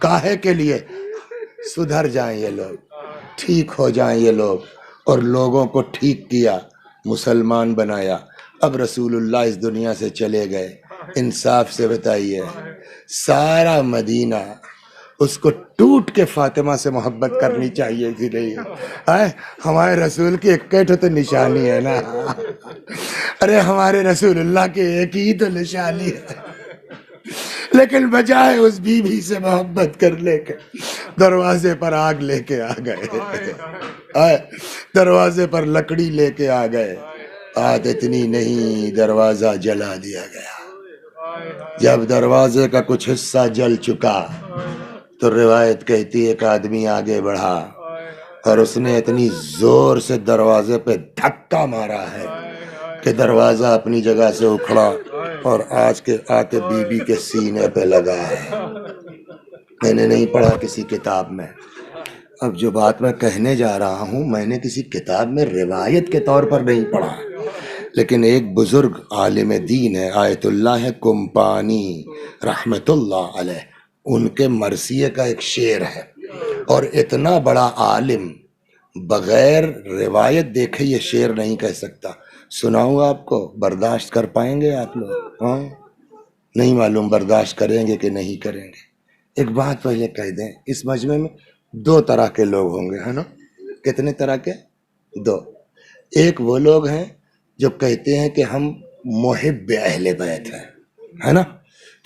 کاہے کے لیے؟ سدھر جائیں یہ لوگ، ٹھیک ہو جائیں یہ لوگ. اور لوگوں کو ٹھیک کیا، مسلمان بنایا. اب رسول اللہ اس دنیا سے چلے گئے. انصاف سے بتائیے، سارا مدینہ اس کو ٹوٹ کے فاطمہ سے محبت کرنی چاہیے تھی نہیں؟ ہمارے رسول کی ایک تو نشانی ہے نا. ارے ہمارے رسول اللہ کی ایک ہی تو نشانی ہے. لیکن بجائے اس بیوی سے محبت کر لے کے دروازے پر آگ لے کے آ گئے، دروازے پر لکڑی لے کے آ گئے. آج اتنی نہیں، دروازہ جلا دیا گیا. جب دروازے کا کچھ حصہ جل چکا تو روایت کہتی ہے ایک آدمی آگے بڑھا اور اس نے اتنی زور سے دروازے پہ دھکا مارا ہے کہ دروازہ اپنی جگہ سے اکھڑا اور آج کے آ کے بی بی کے سینے پہ لگا ہے. میں نے نہیں پڑھا کسی کتاب میں. اب جو بات میں کہنے جا رہا ہوں میں نے کسی کتاب میں روایت کے طور پر نہیں پڑھا، لیکن ایک بزرگ عالم دین ہے، آیت اللہ کمپانی رحمت اللہ علیہ، ان کے مرثیے کا ایک شعر ہے. اور اتنا بڑا عالم بغیر روایت دیکھے یہ شعر نہیں کہہ سکتا. سناؤں آپ کو، برداشت کر پائیں گے آپ لوگ؟ ہاں نہیں معلوم برداشت کریں گے کہ نہیں کریں گے. ایک بات پہلے کہہ دیں، اس مجمع میں دو طرح کے لوگ ہوں گے، ہے نا؟ کتنے طرح کے؟ دو۔ ایک وہ لوگ ہیں جو کہتے ہیں کہ ہم محب اہل بیت ہیں، ہے نا؟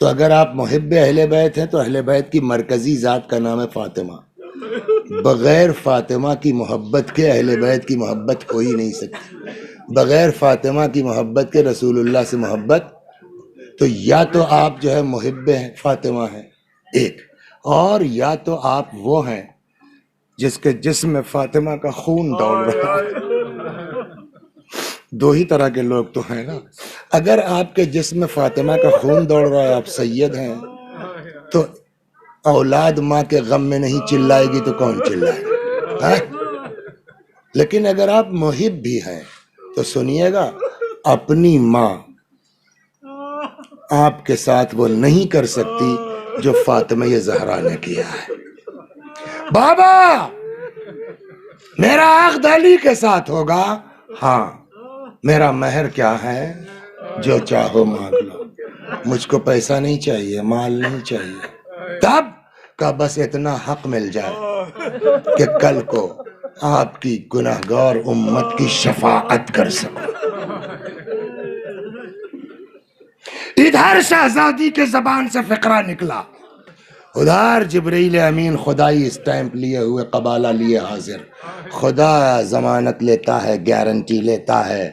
تو اگر آپ محب اہل بیت ہیں تو اہل بیت کی مرکزی ذات کا نام ہے فاطمہ۔ بغیر فاطمہ کی محبت کے اہل بیت کی محبت ہو ہی نہیں سکتی، بغیر فاطمہ کی محبت کے رسول اللہ سے محبت۔ تو یا تو آپ جو ہے محب فاطمہ ہیں ایک، اور یا تو آپ وہ ہیں جس کے جسم میں فاطمہ کا خون دوڑ رہا ہے۔ دو ہی طرح کے لوگ تو ہیں نا۔ اگر آپ کے جسم میں فاطمہ کا خون دوڑ رہا ہے، آپ سید ہیں، تو اولاد ماں کے غم میں نہیں چلائے گی تو کون چلائے گا؟ لیکن اگر آپ محب بھی ہیں تو سنیے گا، اپنی ماں آپ کے ساتھ وہ نہیں کر سکتی جو فاطمہ زہرا نے کیا ہے۔ بابا میرا عقد علی کے ساتھ ہوگا، ہاں میرا مہر کیا ہے؟ جو چاہو مانگ لو، مجھ کو پیسہ نہیں چاہیے، مال نہیں چاہیے۔ تب کا بس اتنا حق مل جائے کہ کل کو آپ کی گنہگار امت کی شفاعت کر سکو۔ ادھر شہزادی کے زبان سے فقرہ نکلا، ادھر جبرائیل امین خدائی اسٹیمپ لیے ہوئے قبالہ لیے حاضر۔ خدا ضمانت لیتا ہے، گارنٹی لیتا ہے،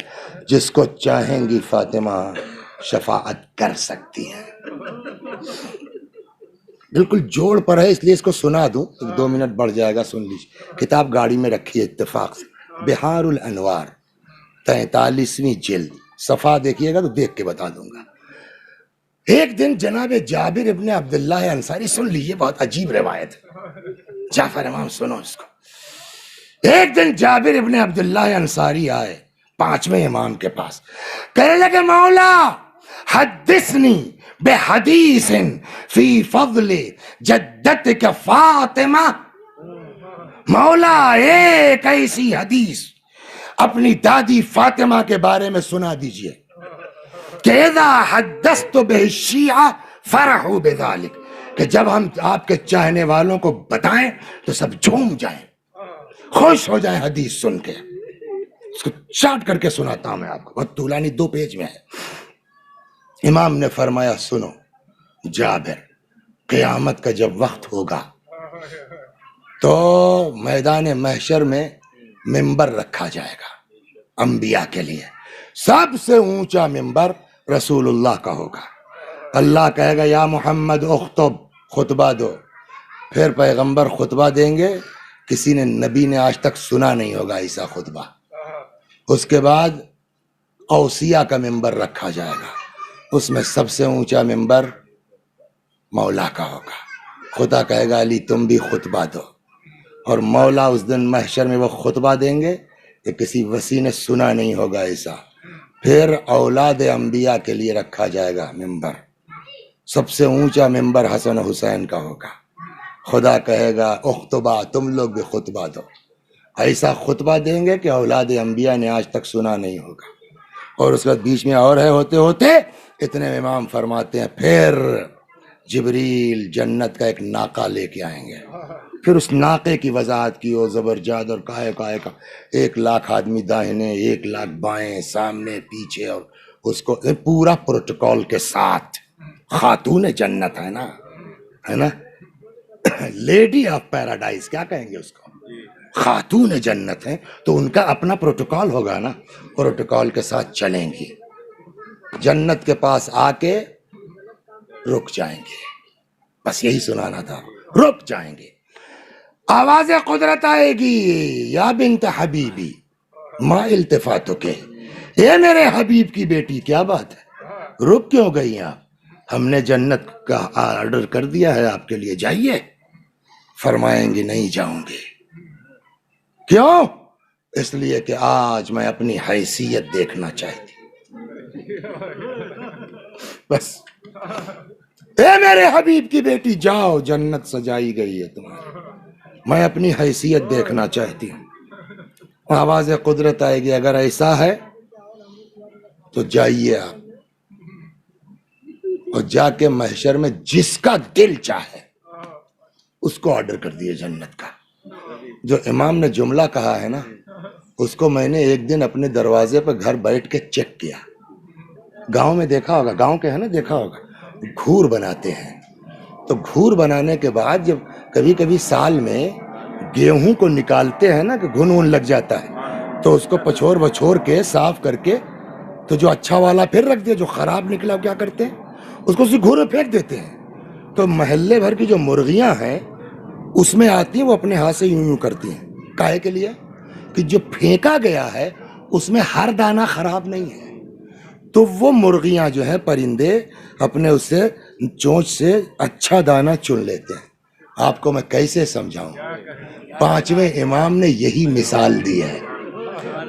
جس کو چاہیں گی فاطمہ شفاعت کر سکتی ہے۔ بالکل جوڑ پر ہے، اس لیے اس کو سنا دوں، 2 منٹ بڑھ جائے گا، سن لیجیے۔ کتاب گاڑی میں رکھی ہے اتفاق سے، بہار الانوار 43ویں جلد، صفحہ دیکھیے گا تو دیکھ کے بتا دوں گا۔ ایک دن جناب جابر ابن عبداللہ انصاری، سن لیجیے بہت عجیب روایت ہے، جعفر امام سنو اس کو۔ ایک دن جابر ابن عبداللہ انصاری آئے 5ویں امام کے پاس، کہنے لگے مولا حدثنی بحدیث فی فضل جدتک فاطمہ، مولا ایک ایسی حدیث اپنی دادی فاطمہ کے بارے میں سنا دیجئے کہ اذا حدثت به الشیعہ فرحوا بذلک، کہ جب ہم آپ کے چاہنے والوں کو بتائیں تو سب جھوم جائیں، خوش ہو جائیں حدیث سن کے۔ اس کو چاٹ کر کے سناتا ہوں میں آپ کو، بہت طولانی 2 پیج میں ہے۔ امام نے فرمایا سنو جابر، قیامت کا جب وقت ہوگا تو میدان محشر میں ممبر رکھا جائے گا انبیاء کے لیے، سب سے اونچا ممبر رسول اللہ کا ہوگا۔ اللہ کہے گا یا محمد اخطب، خطبہ دو، پھر پیغمبر خطبہ دیں گے، کسی نے نبی نے آج تک سنا نہیں ہوگا ایسا خطبہ۔ اس کے بعد اوصیہ کا ممبر رکھا جائے گا، اس میں سب سے اونچا ممبر مولا کا ہوگا۔ خدا کہے گا علی تم بھی خطبہ دو، اور مولا اس دن محشر میں وہ خطبہ دیں گے کہ کسی وسیع نے سنا نہیں ہوگا ایسا۔ پھر اولاد انبیاء کے لیے رکھا جائے گا ممبر، سب سے اونچا ممبر حسن و حسین کا ہوگا۔ خدا کہے گا اخطبہ، تم لوگ بھی خطبہ دو، ایسا خطبہ دیں گے کہ اولاد انبیاء نے آج تک سنا نہیں ہوگا۔ اور اس کے بعد بیچ میں اور ہے، ہوتے ہوتے اتنے امام فرماتے ہیں پھر جبریل جنت کا ایک ناقہ لے کے آئیں گے، پھر اس ناقے کی وضاحت کی، وہ زبرجد اور کاہے کا 1,00,000 آدمی داہنے، 1,00,000 بائیں، سامنے پیچھے، اور اس کو پورا پروٹوکول کے ساتھ۔ خاتون جنت ہے نا، ہے نا، لیڈی آف پیراڈائز کیا کہیں گے اس کو، خاتون جنت ہیں تو ان کا اپنا پروٹوکول ہوگا نا، پروٹوکول کے ساتھ چلیں گی، جنت کے پاس آ کے رک جائیں گے، بس یہی سنانا تھا، رک جائیں گے۔ آواز قدرت آئے گی یا بنت حبیبی ما التفاتو کے، اے میرے حبیب کی بیٹی کیا بات ہے، رک کیوں گئی آپ، ہم نے جنت کا آرڈر کر دیا ہے آپ کے لیے، جائیے۔ فرمائیں گے نہیں جاؤں گے، کیوں؟ اس لیے کہ آج میں اپنی حیثیت دیکھنا چاہتی، بس اے میرے حبیب کی بیٹی جاؤ، جنت سجائی گئی ہے تمہاری، میں اپنی حیثیت دیکھنا چاہتی ہوں۔ آواز قدرت آئے گی، اگر ایسا ہے تو جائیے آپ، اور جا کے محشر میں جس کا دل چاہے اس کو آرڈر کر دیے جنت کا، جو امام نے جملہ کہا ہے نا، اس کو میں نے ایک دن اپنے دروازے پہ گھر بیٹھ کے چیک کیا. گاؤں میں دیکھا ہوگا، گاؤں کے ہے نا، دیکھا ہوگا گھور بناتے ہیں. تو گھور بنانے کے بعد جب کبھی کبھی سال میں گیہوں کو نکالتے ہیں نا کہ گھن وون لگ جاتا ہے، تو اس کو پچھور وچھور کے صاف کر کے تو جو اچھا والا پھر رکھ دیا، جو خراب نکلا کیا کرتے ہیں، اس کو اسی گھور میں پھینک دیتے ہیں. تو محلے بھر کی جو مرغیاں ہیں اس میں آتی ہیں، وہ اپنے ہاتھ سے یوں یوں کرتی ہیں. کاہے کے لیے؟ کہ جو پھینکا گیا ہے اس میں ہر دانہ خراب نہیں ہے. تو وہ مرغیاں جو ہیں، پرندے اپنے اس سے چونچ سے اچھا دانہ چن لیتے ہیں. آپ کو میں کیسے سمجھاؤں؟ پانچویں امام نے یہی مثال دی ہے.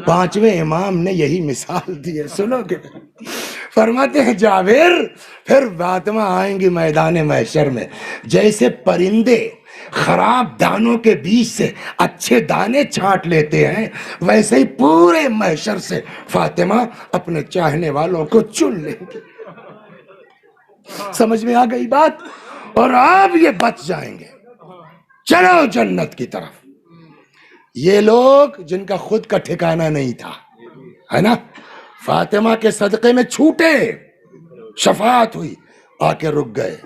پانچویں امام نے یہی مثال دی ہے. سنو کہ فرماتے ہیں جابر، پھر فاطمہ آئیں گی میدان محشر میں، جیسے پرندے خراب دانوں کے بیچ سے اچھے دانے چھانٹ لیتے ہیں، ویسے ہی پورے محشر سے فاطمہ اپنے چاہنے والوں کو چن لیں گے. سمجھ میں آ گئی بات؟ اور آپ یہ بچ جائیں گے. چلو جنت کی طرف. یہ لوگ جن کا خود کا ٹھکانہ نہیں تھا، ہے نا، فاطمہ کے صدقے میں چھوٹے، شفاعت ہوئی، آ کے رک گئے.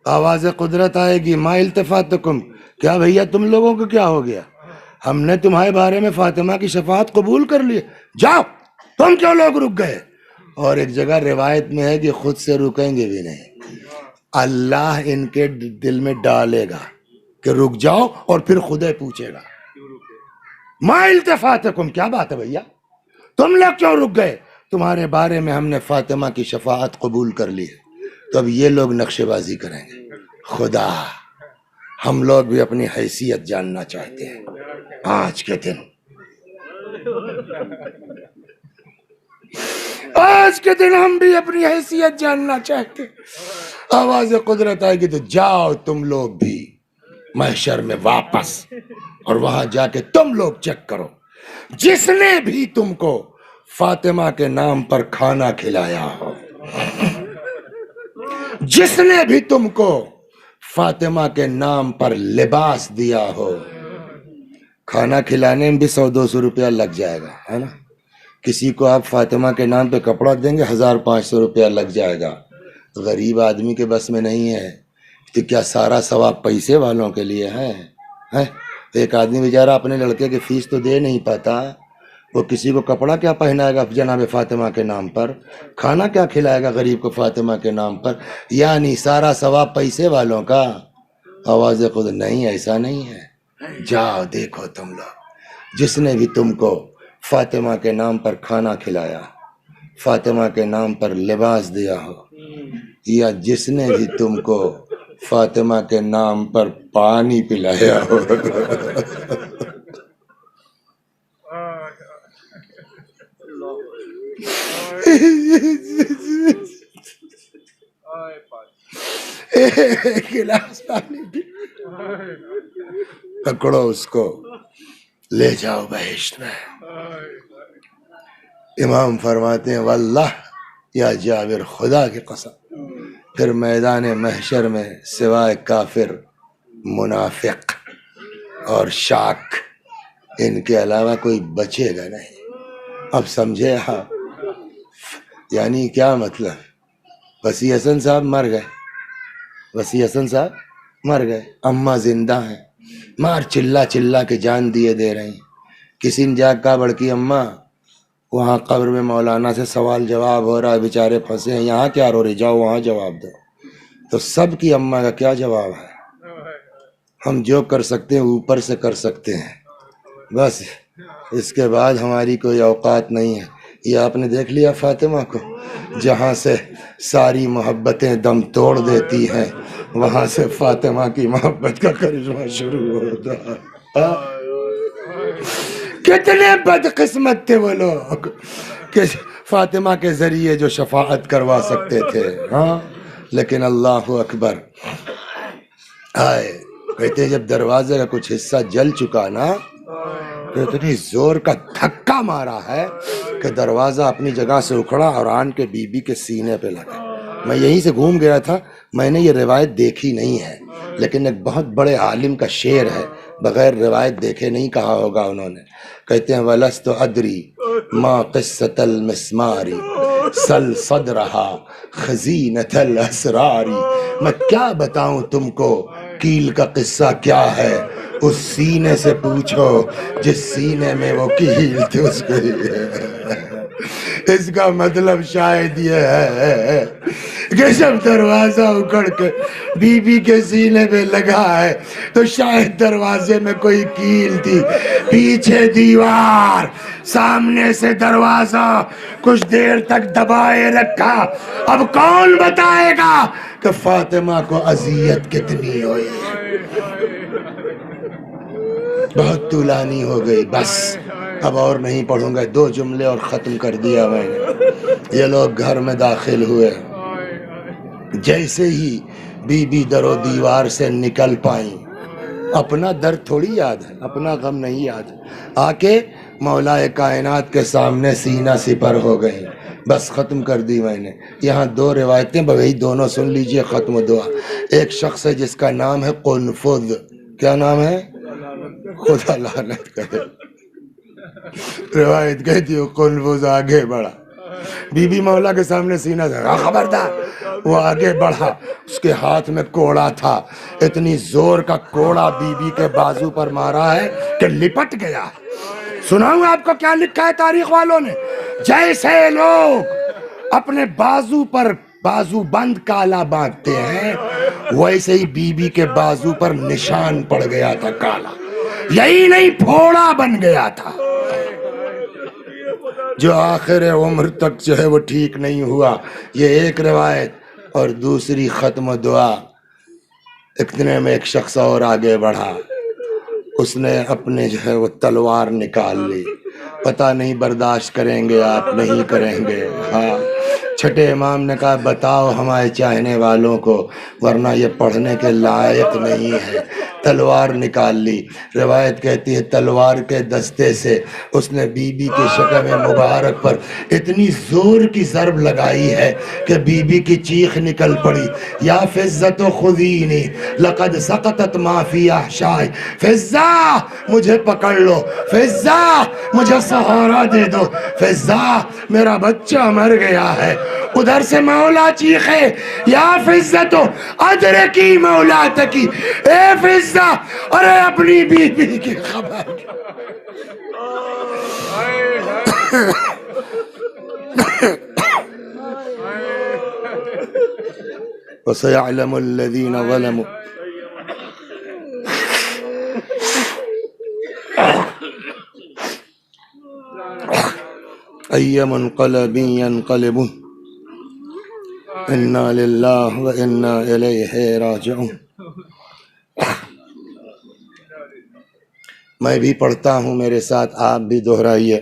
آواز قدرت آئے گی، ما التفاتکم، کیا بھیا تم لوگوں کو کیا ہو گیا؟ ہم نے تمہارے بارے میں فاطمہ کی شفاعت قبول کر لی، جاؤ، تم کیوں لوگ رک گئے؟ اور ایک جگہ روایت میں ہے کہ خود سے رکیں گے بھی نہیں، اللہ ان کے دل میں ڈالے گا کہ رک جاؤ، اور پھر خدا پوچھے گا ما التفاتکم، کیا بات ہے بھیا تم لوگ کیوں رک گئے؟ تمہارے بارے میں ہم نے فاطمہ کی شفاعت قبول کر لی ہے. تو اب یہ لوگ نقشے بازی کریں گے. خدا، ہم لوگ بھی اپنی حیثیت جاننا چاہتے ہیں. آج کے دن ہم بھی اپنی حیثیت جاننا چاہتے ہیں. آواز قدرت آئے گی تو جاؤ تم لوگ بھی محشر میں واپس، اور وہاں جا کے تم لوگ چیک کرو، جس نے بھی تم کو فاطمہ کے نام پر کھانا کھلایا ہو، جس نے بھی تم کو فاطمہ کے نام پر لباس دیا ہو. کھانا کھلانے میں بھی 100-200 روپیہ لگ جائے گا، ہے نا. کسی کو آپ فاطمہ کے نام پہ کپڑا دیں گے 1000-500 روپیہ لگ جائے گا. غریب آدمی کے بس میں نہیں ہے. تو کیا سارا ثواب پیسے والوں کے لیے ہے؟ ایک آدمی بیچارہ اپنے لڑکے کی فیس تو دے نہیں پاتا، وہ کسی کو کپڑا کیا پہنائے گا جناب فاطمہ کے نام پر؟ کھانا کیا کھلائے گا غریب کو فاطمہ کے نام پر؟ یعنی سارا ثواب پیسے والوں کا. آواز خود نہیں، ایسا نہیں ہے. جاؤ دیکھو تم لوگ، جس نے بھی تم کو فاطمہ کے نام پر کھانا کھلایا، فاطمہ کے نام پر لباس دیا ہو، یا جس نے بھی تم کو فاطمہ کے نام پر پانی پلایا ہو. ایک گلاس پانی پکڑو، اس کو لے جاؤ بہشت میں. امام فرماتے ہیں واللہ یا جابر، خدا کی قسم، پھر میدان محشر میں سوائے کافر، منافق اور شاک، ان کے علاوہ کوئی بچے گا نہیں. اب سمجھے آپ؟ یعنی کیا مطلب؟ وسیع حسن صاحب مر گئے، وسیع حسن صاحب مر گئے، اماں زندہ ہیں، مار چلا چلا کے جان دیے دے رہے ہیں. کسی نے جا کہا بڑکی اماں وہاں قبر میں مولانا سے سوال جواب ہو رہا ہے، بیچارے پھنسے ہیں، یہاں کیا رو رہے، جاؤ وہاں جواب دو. تو سب کی اماں کا کیا جواب ہے؟ ہم جو کر سکتے ہیں اوپر سے کر سکتے ہیں، بس اس کے بعد ہماری کوئی اوقات نہیں ہے. یہ آپ نے دیکھ لیا فاطمہ کو، جہاں سے ساری محبتیں دم توڑ دیتی ہیں، وہاں سے فاطمہ کی محبت کا کرشمہ شروع ہوتا. کتنے بدقسمت تھے وہ لوگ کہ فاطمہ کے ذریعے جو شفاعت کروا سکتے تھے. ہاں لیکن اللہ اکبر. آئے کہتے جب دروازے کا کچھ حصہ جل چکا نا، تو اتنی زور کا دھکا مارا ہے کہ دروازہ اپنی جگہ سے اکھڑا اور آن کے بی بی کے سینے پہ لگا. میں یہیں سے گھوم گیا تھا، میں نے یہ روایت دیکھی نہیں ہے، لیکن ایک بہت بڑے عالم کا شعر ہے، بغیر روایت دیکھے نہیں کہا ہوگا انہوں نے. کہتے ہیں وَلَسْتُ أَدْرِي مَا قِصَّةَ الْمِسْمَارِ سَلْ صَدْرَهَا خَزِينَةَ الْأَسْرَارِ. میں کیا بتاؤں تم کو کیل کا قصہ کیا ہے، اس سینے سے پوچھو جس سینے میں وہ کیل تھی اس کو ہی ہے. اس کا مطلب شاید یہ ہے کہ جب دروازہ اکھڑ کے بی بی کے سینے میں لگا ہے تو شاید دروازے میں کوئی کیل تھی، پیچھے دیوار، سامنے سے دروازہ، کچھ دیر تک دبائے رکھا. اب کون بتائے گا کہ فاطمہ کو اذیت کتنی ہوئی. بہت طولانی ہو گئی، بس اب اور نہیں پڑھوں گا. 2 جملے اور ختم کر دیا میں نے. یہ لوگ گھر میں داخل ہوئے، جیسے ہی بی بی در و دیوار سے نکل پائیں، اپنا درد تھوڑی یاد ہے، اپنا غم نہیں یاد، آ کے مولا کائنات کے سامنے سینہ سپر ہو گئیں. بس ختم کر دی میں نے. یہاں 2 روایتیں وہی دونوں سن لیجئے، ختم دعا. ایک شخص ہے جس کا نام ہے قنفذ. کیا نام ہے؟ خدا لعنت کرے. روایت کہتی ہے قنفذ آگے بڑھا، بی بی مولا کے سامنے سینہ سے خبردار. وہ آگے بڑھا، اس کے ہاتھ میں کوڑا تھا، اتنی زور کا کوڑا بی بی کے بازو پر مارا ہے کہ لپٹ گیا. سناؤں آپ کو کیا لکھا ہے تاریخ والوں نے؟ جیسے لوگ اپنے بازو پر بازو بند کالا باندھتے ہیں، ویسے ہی بی بی کے بازو پر نشان پڑ گیا تھا کالا. یہی نہیں، پھوڑا بن گیا تھا، جو آخر عمر تک جو ہے وہ ٹھیک نہیں ہوا. یہ ایک روایت. اور دوسری ختم دعا. اتنے میں ایک شخص اور آگے بڑھا، اس نے اپنے جو ہے وہ تلوار نکال لی. پتہ نہیں برداشت کریں گے آپ، نہیں کریں گے. ہاں، چھٹے امام نے کہا بتاؤ ہمارے چاہنے والوں کو، ورنہ یہ پڑھنے کے لائق نہیں ہے. تلوار نکال لی. روایت کہتی ہے تلوار کے دستے سے اس نے بی بی کی شکم مبارک پر اتنی زور کی ضرب لگائی ہے کہ بی بی کی چیخ نکل پڑی. یا فزت خذینی لقد سقطت ما فی احشائی. فزا مجھے پکڑ لو، فزا مجھے سہارا دے دو، فزا میرا بچہ مر گیا ہے. ادھر سے مولا چیخے یا فزتو ادرکی مولا تکی. اے فزا، ارے اپنی بی بی کی خبر. وَسَيَعْلَمُ الَّذِينَ ظَلَمُوا أَيَّ مُنْقَلَبٍ يَنْقَلِبُونَ إِنَّا لِلَّهِ وَإِنَّا إِلَيْهِ رَاجِعُونَ. میں بھی پڑھتا ہوں، میرے ساتھ آپ بھی دہرائیے،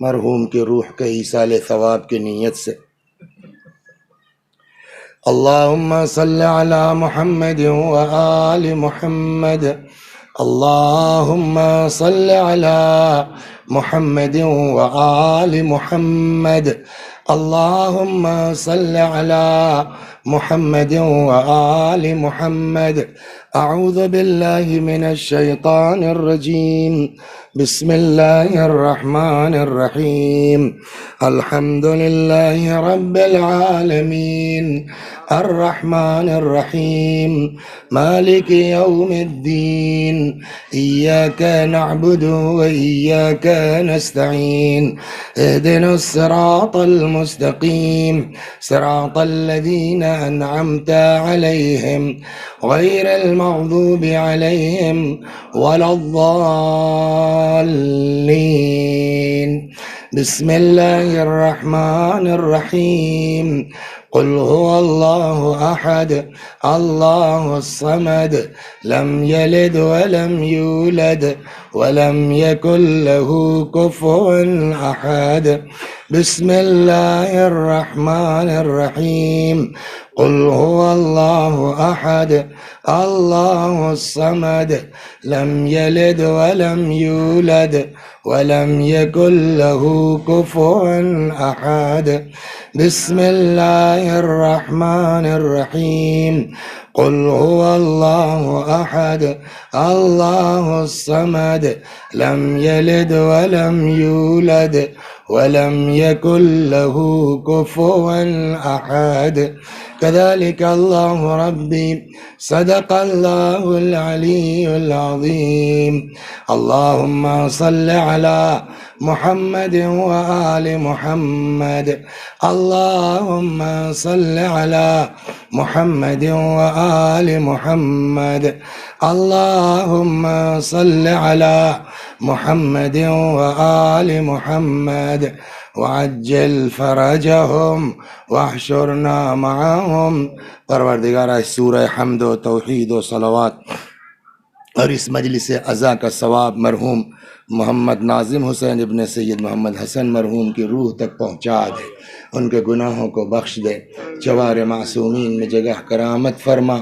مرحوم کی روح کے ایصال ثواب کی نیت سے. اللہم صل علی محمد وآل محمد. اللہم صل علی محمد وآل محمد. اللہم صل علی محمد وآل محمد. اعوذ باللہ من الشیطان الرجیم. بسم اللہ الرحمن الرحیم. الحمد للہ رب العالمین الرحمن الرحیم مالک یوم الدین. ایاک نعبد وإیاک نستعین. اہدنا الصراط المستقیم صراط الذین انعمت علیہم غیر المغضوب علیہم ولا الضالین. بسم اللہ الرحمن الرحیم. قل هو اللہ احد اللہ الصمد لم یلد ولم یولد ولم یکن له کفوا احد. بسم الله الرحمن الرحيم قل هو الله أحد الله الصمد لم يلد ولم يولد ولم يكن له كفوا أحد بسم الله الرحمن الرحيم قل هو الله أحد الله الصمد لم يلد ولم يولد ولم يكن له كفوا أحد كذلك الله ربي صدق الله العلي العظيم اللهم صل على محمد وآل محمد اللهم صل على محمد وآل محمد اللهم صل على محمد وآل محمد وعجل فرجهم واحشرنا معهم. پروردگارہ سورہ حمد و توحید و صلوات اور اس مجلس عزا کا ثواب مرحوم محمد ناظم حسین ابن سید محمد حسن مرحوم کی روح تک پہنچا دے، ان کے گناہوں کو بخش دے، جوار معصومین میں جگہ کرامت فرما.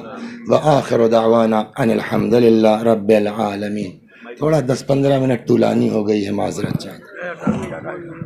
وآخر دعوانا ان الحمدللہ رب العالمین. تھوڑا 10-15 منٹ طولانی ہو گئی ہے، معذرت چاہتے ہیں.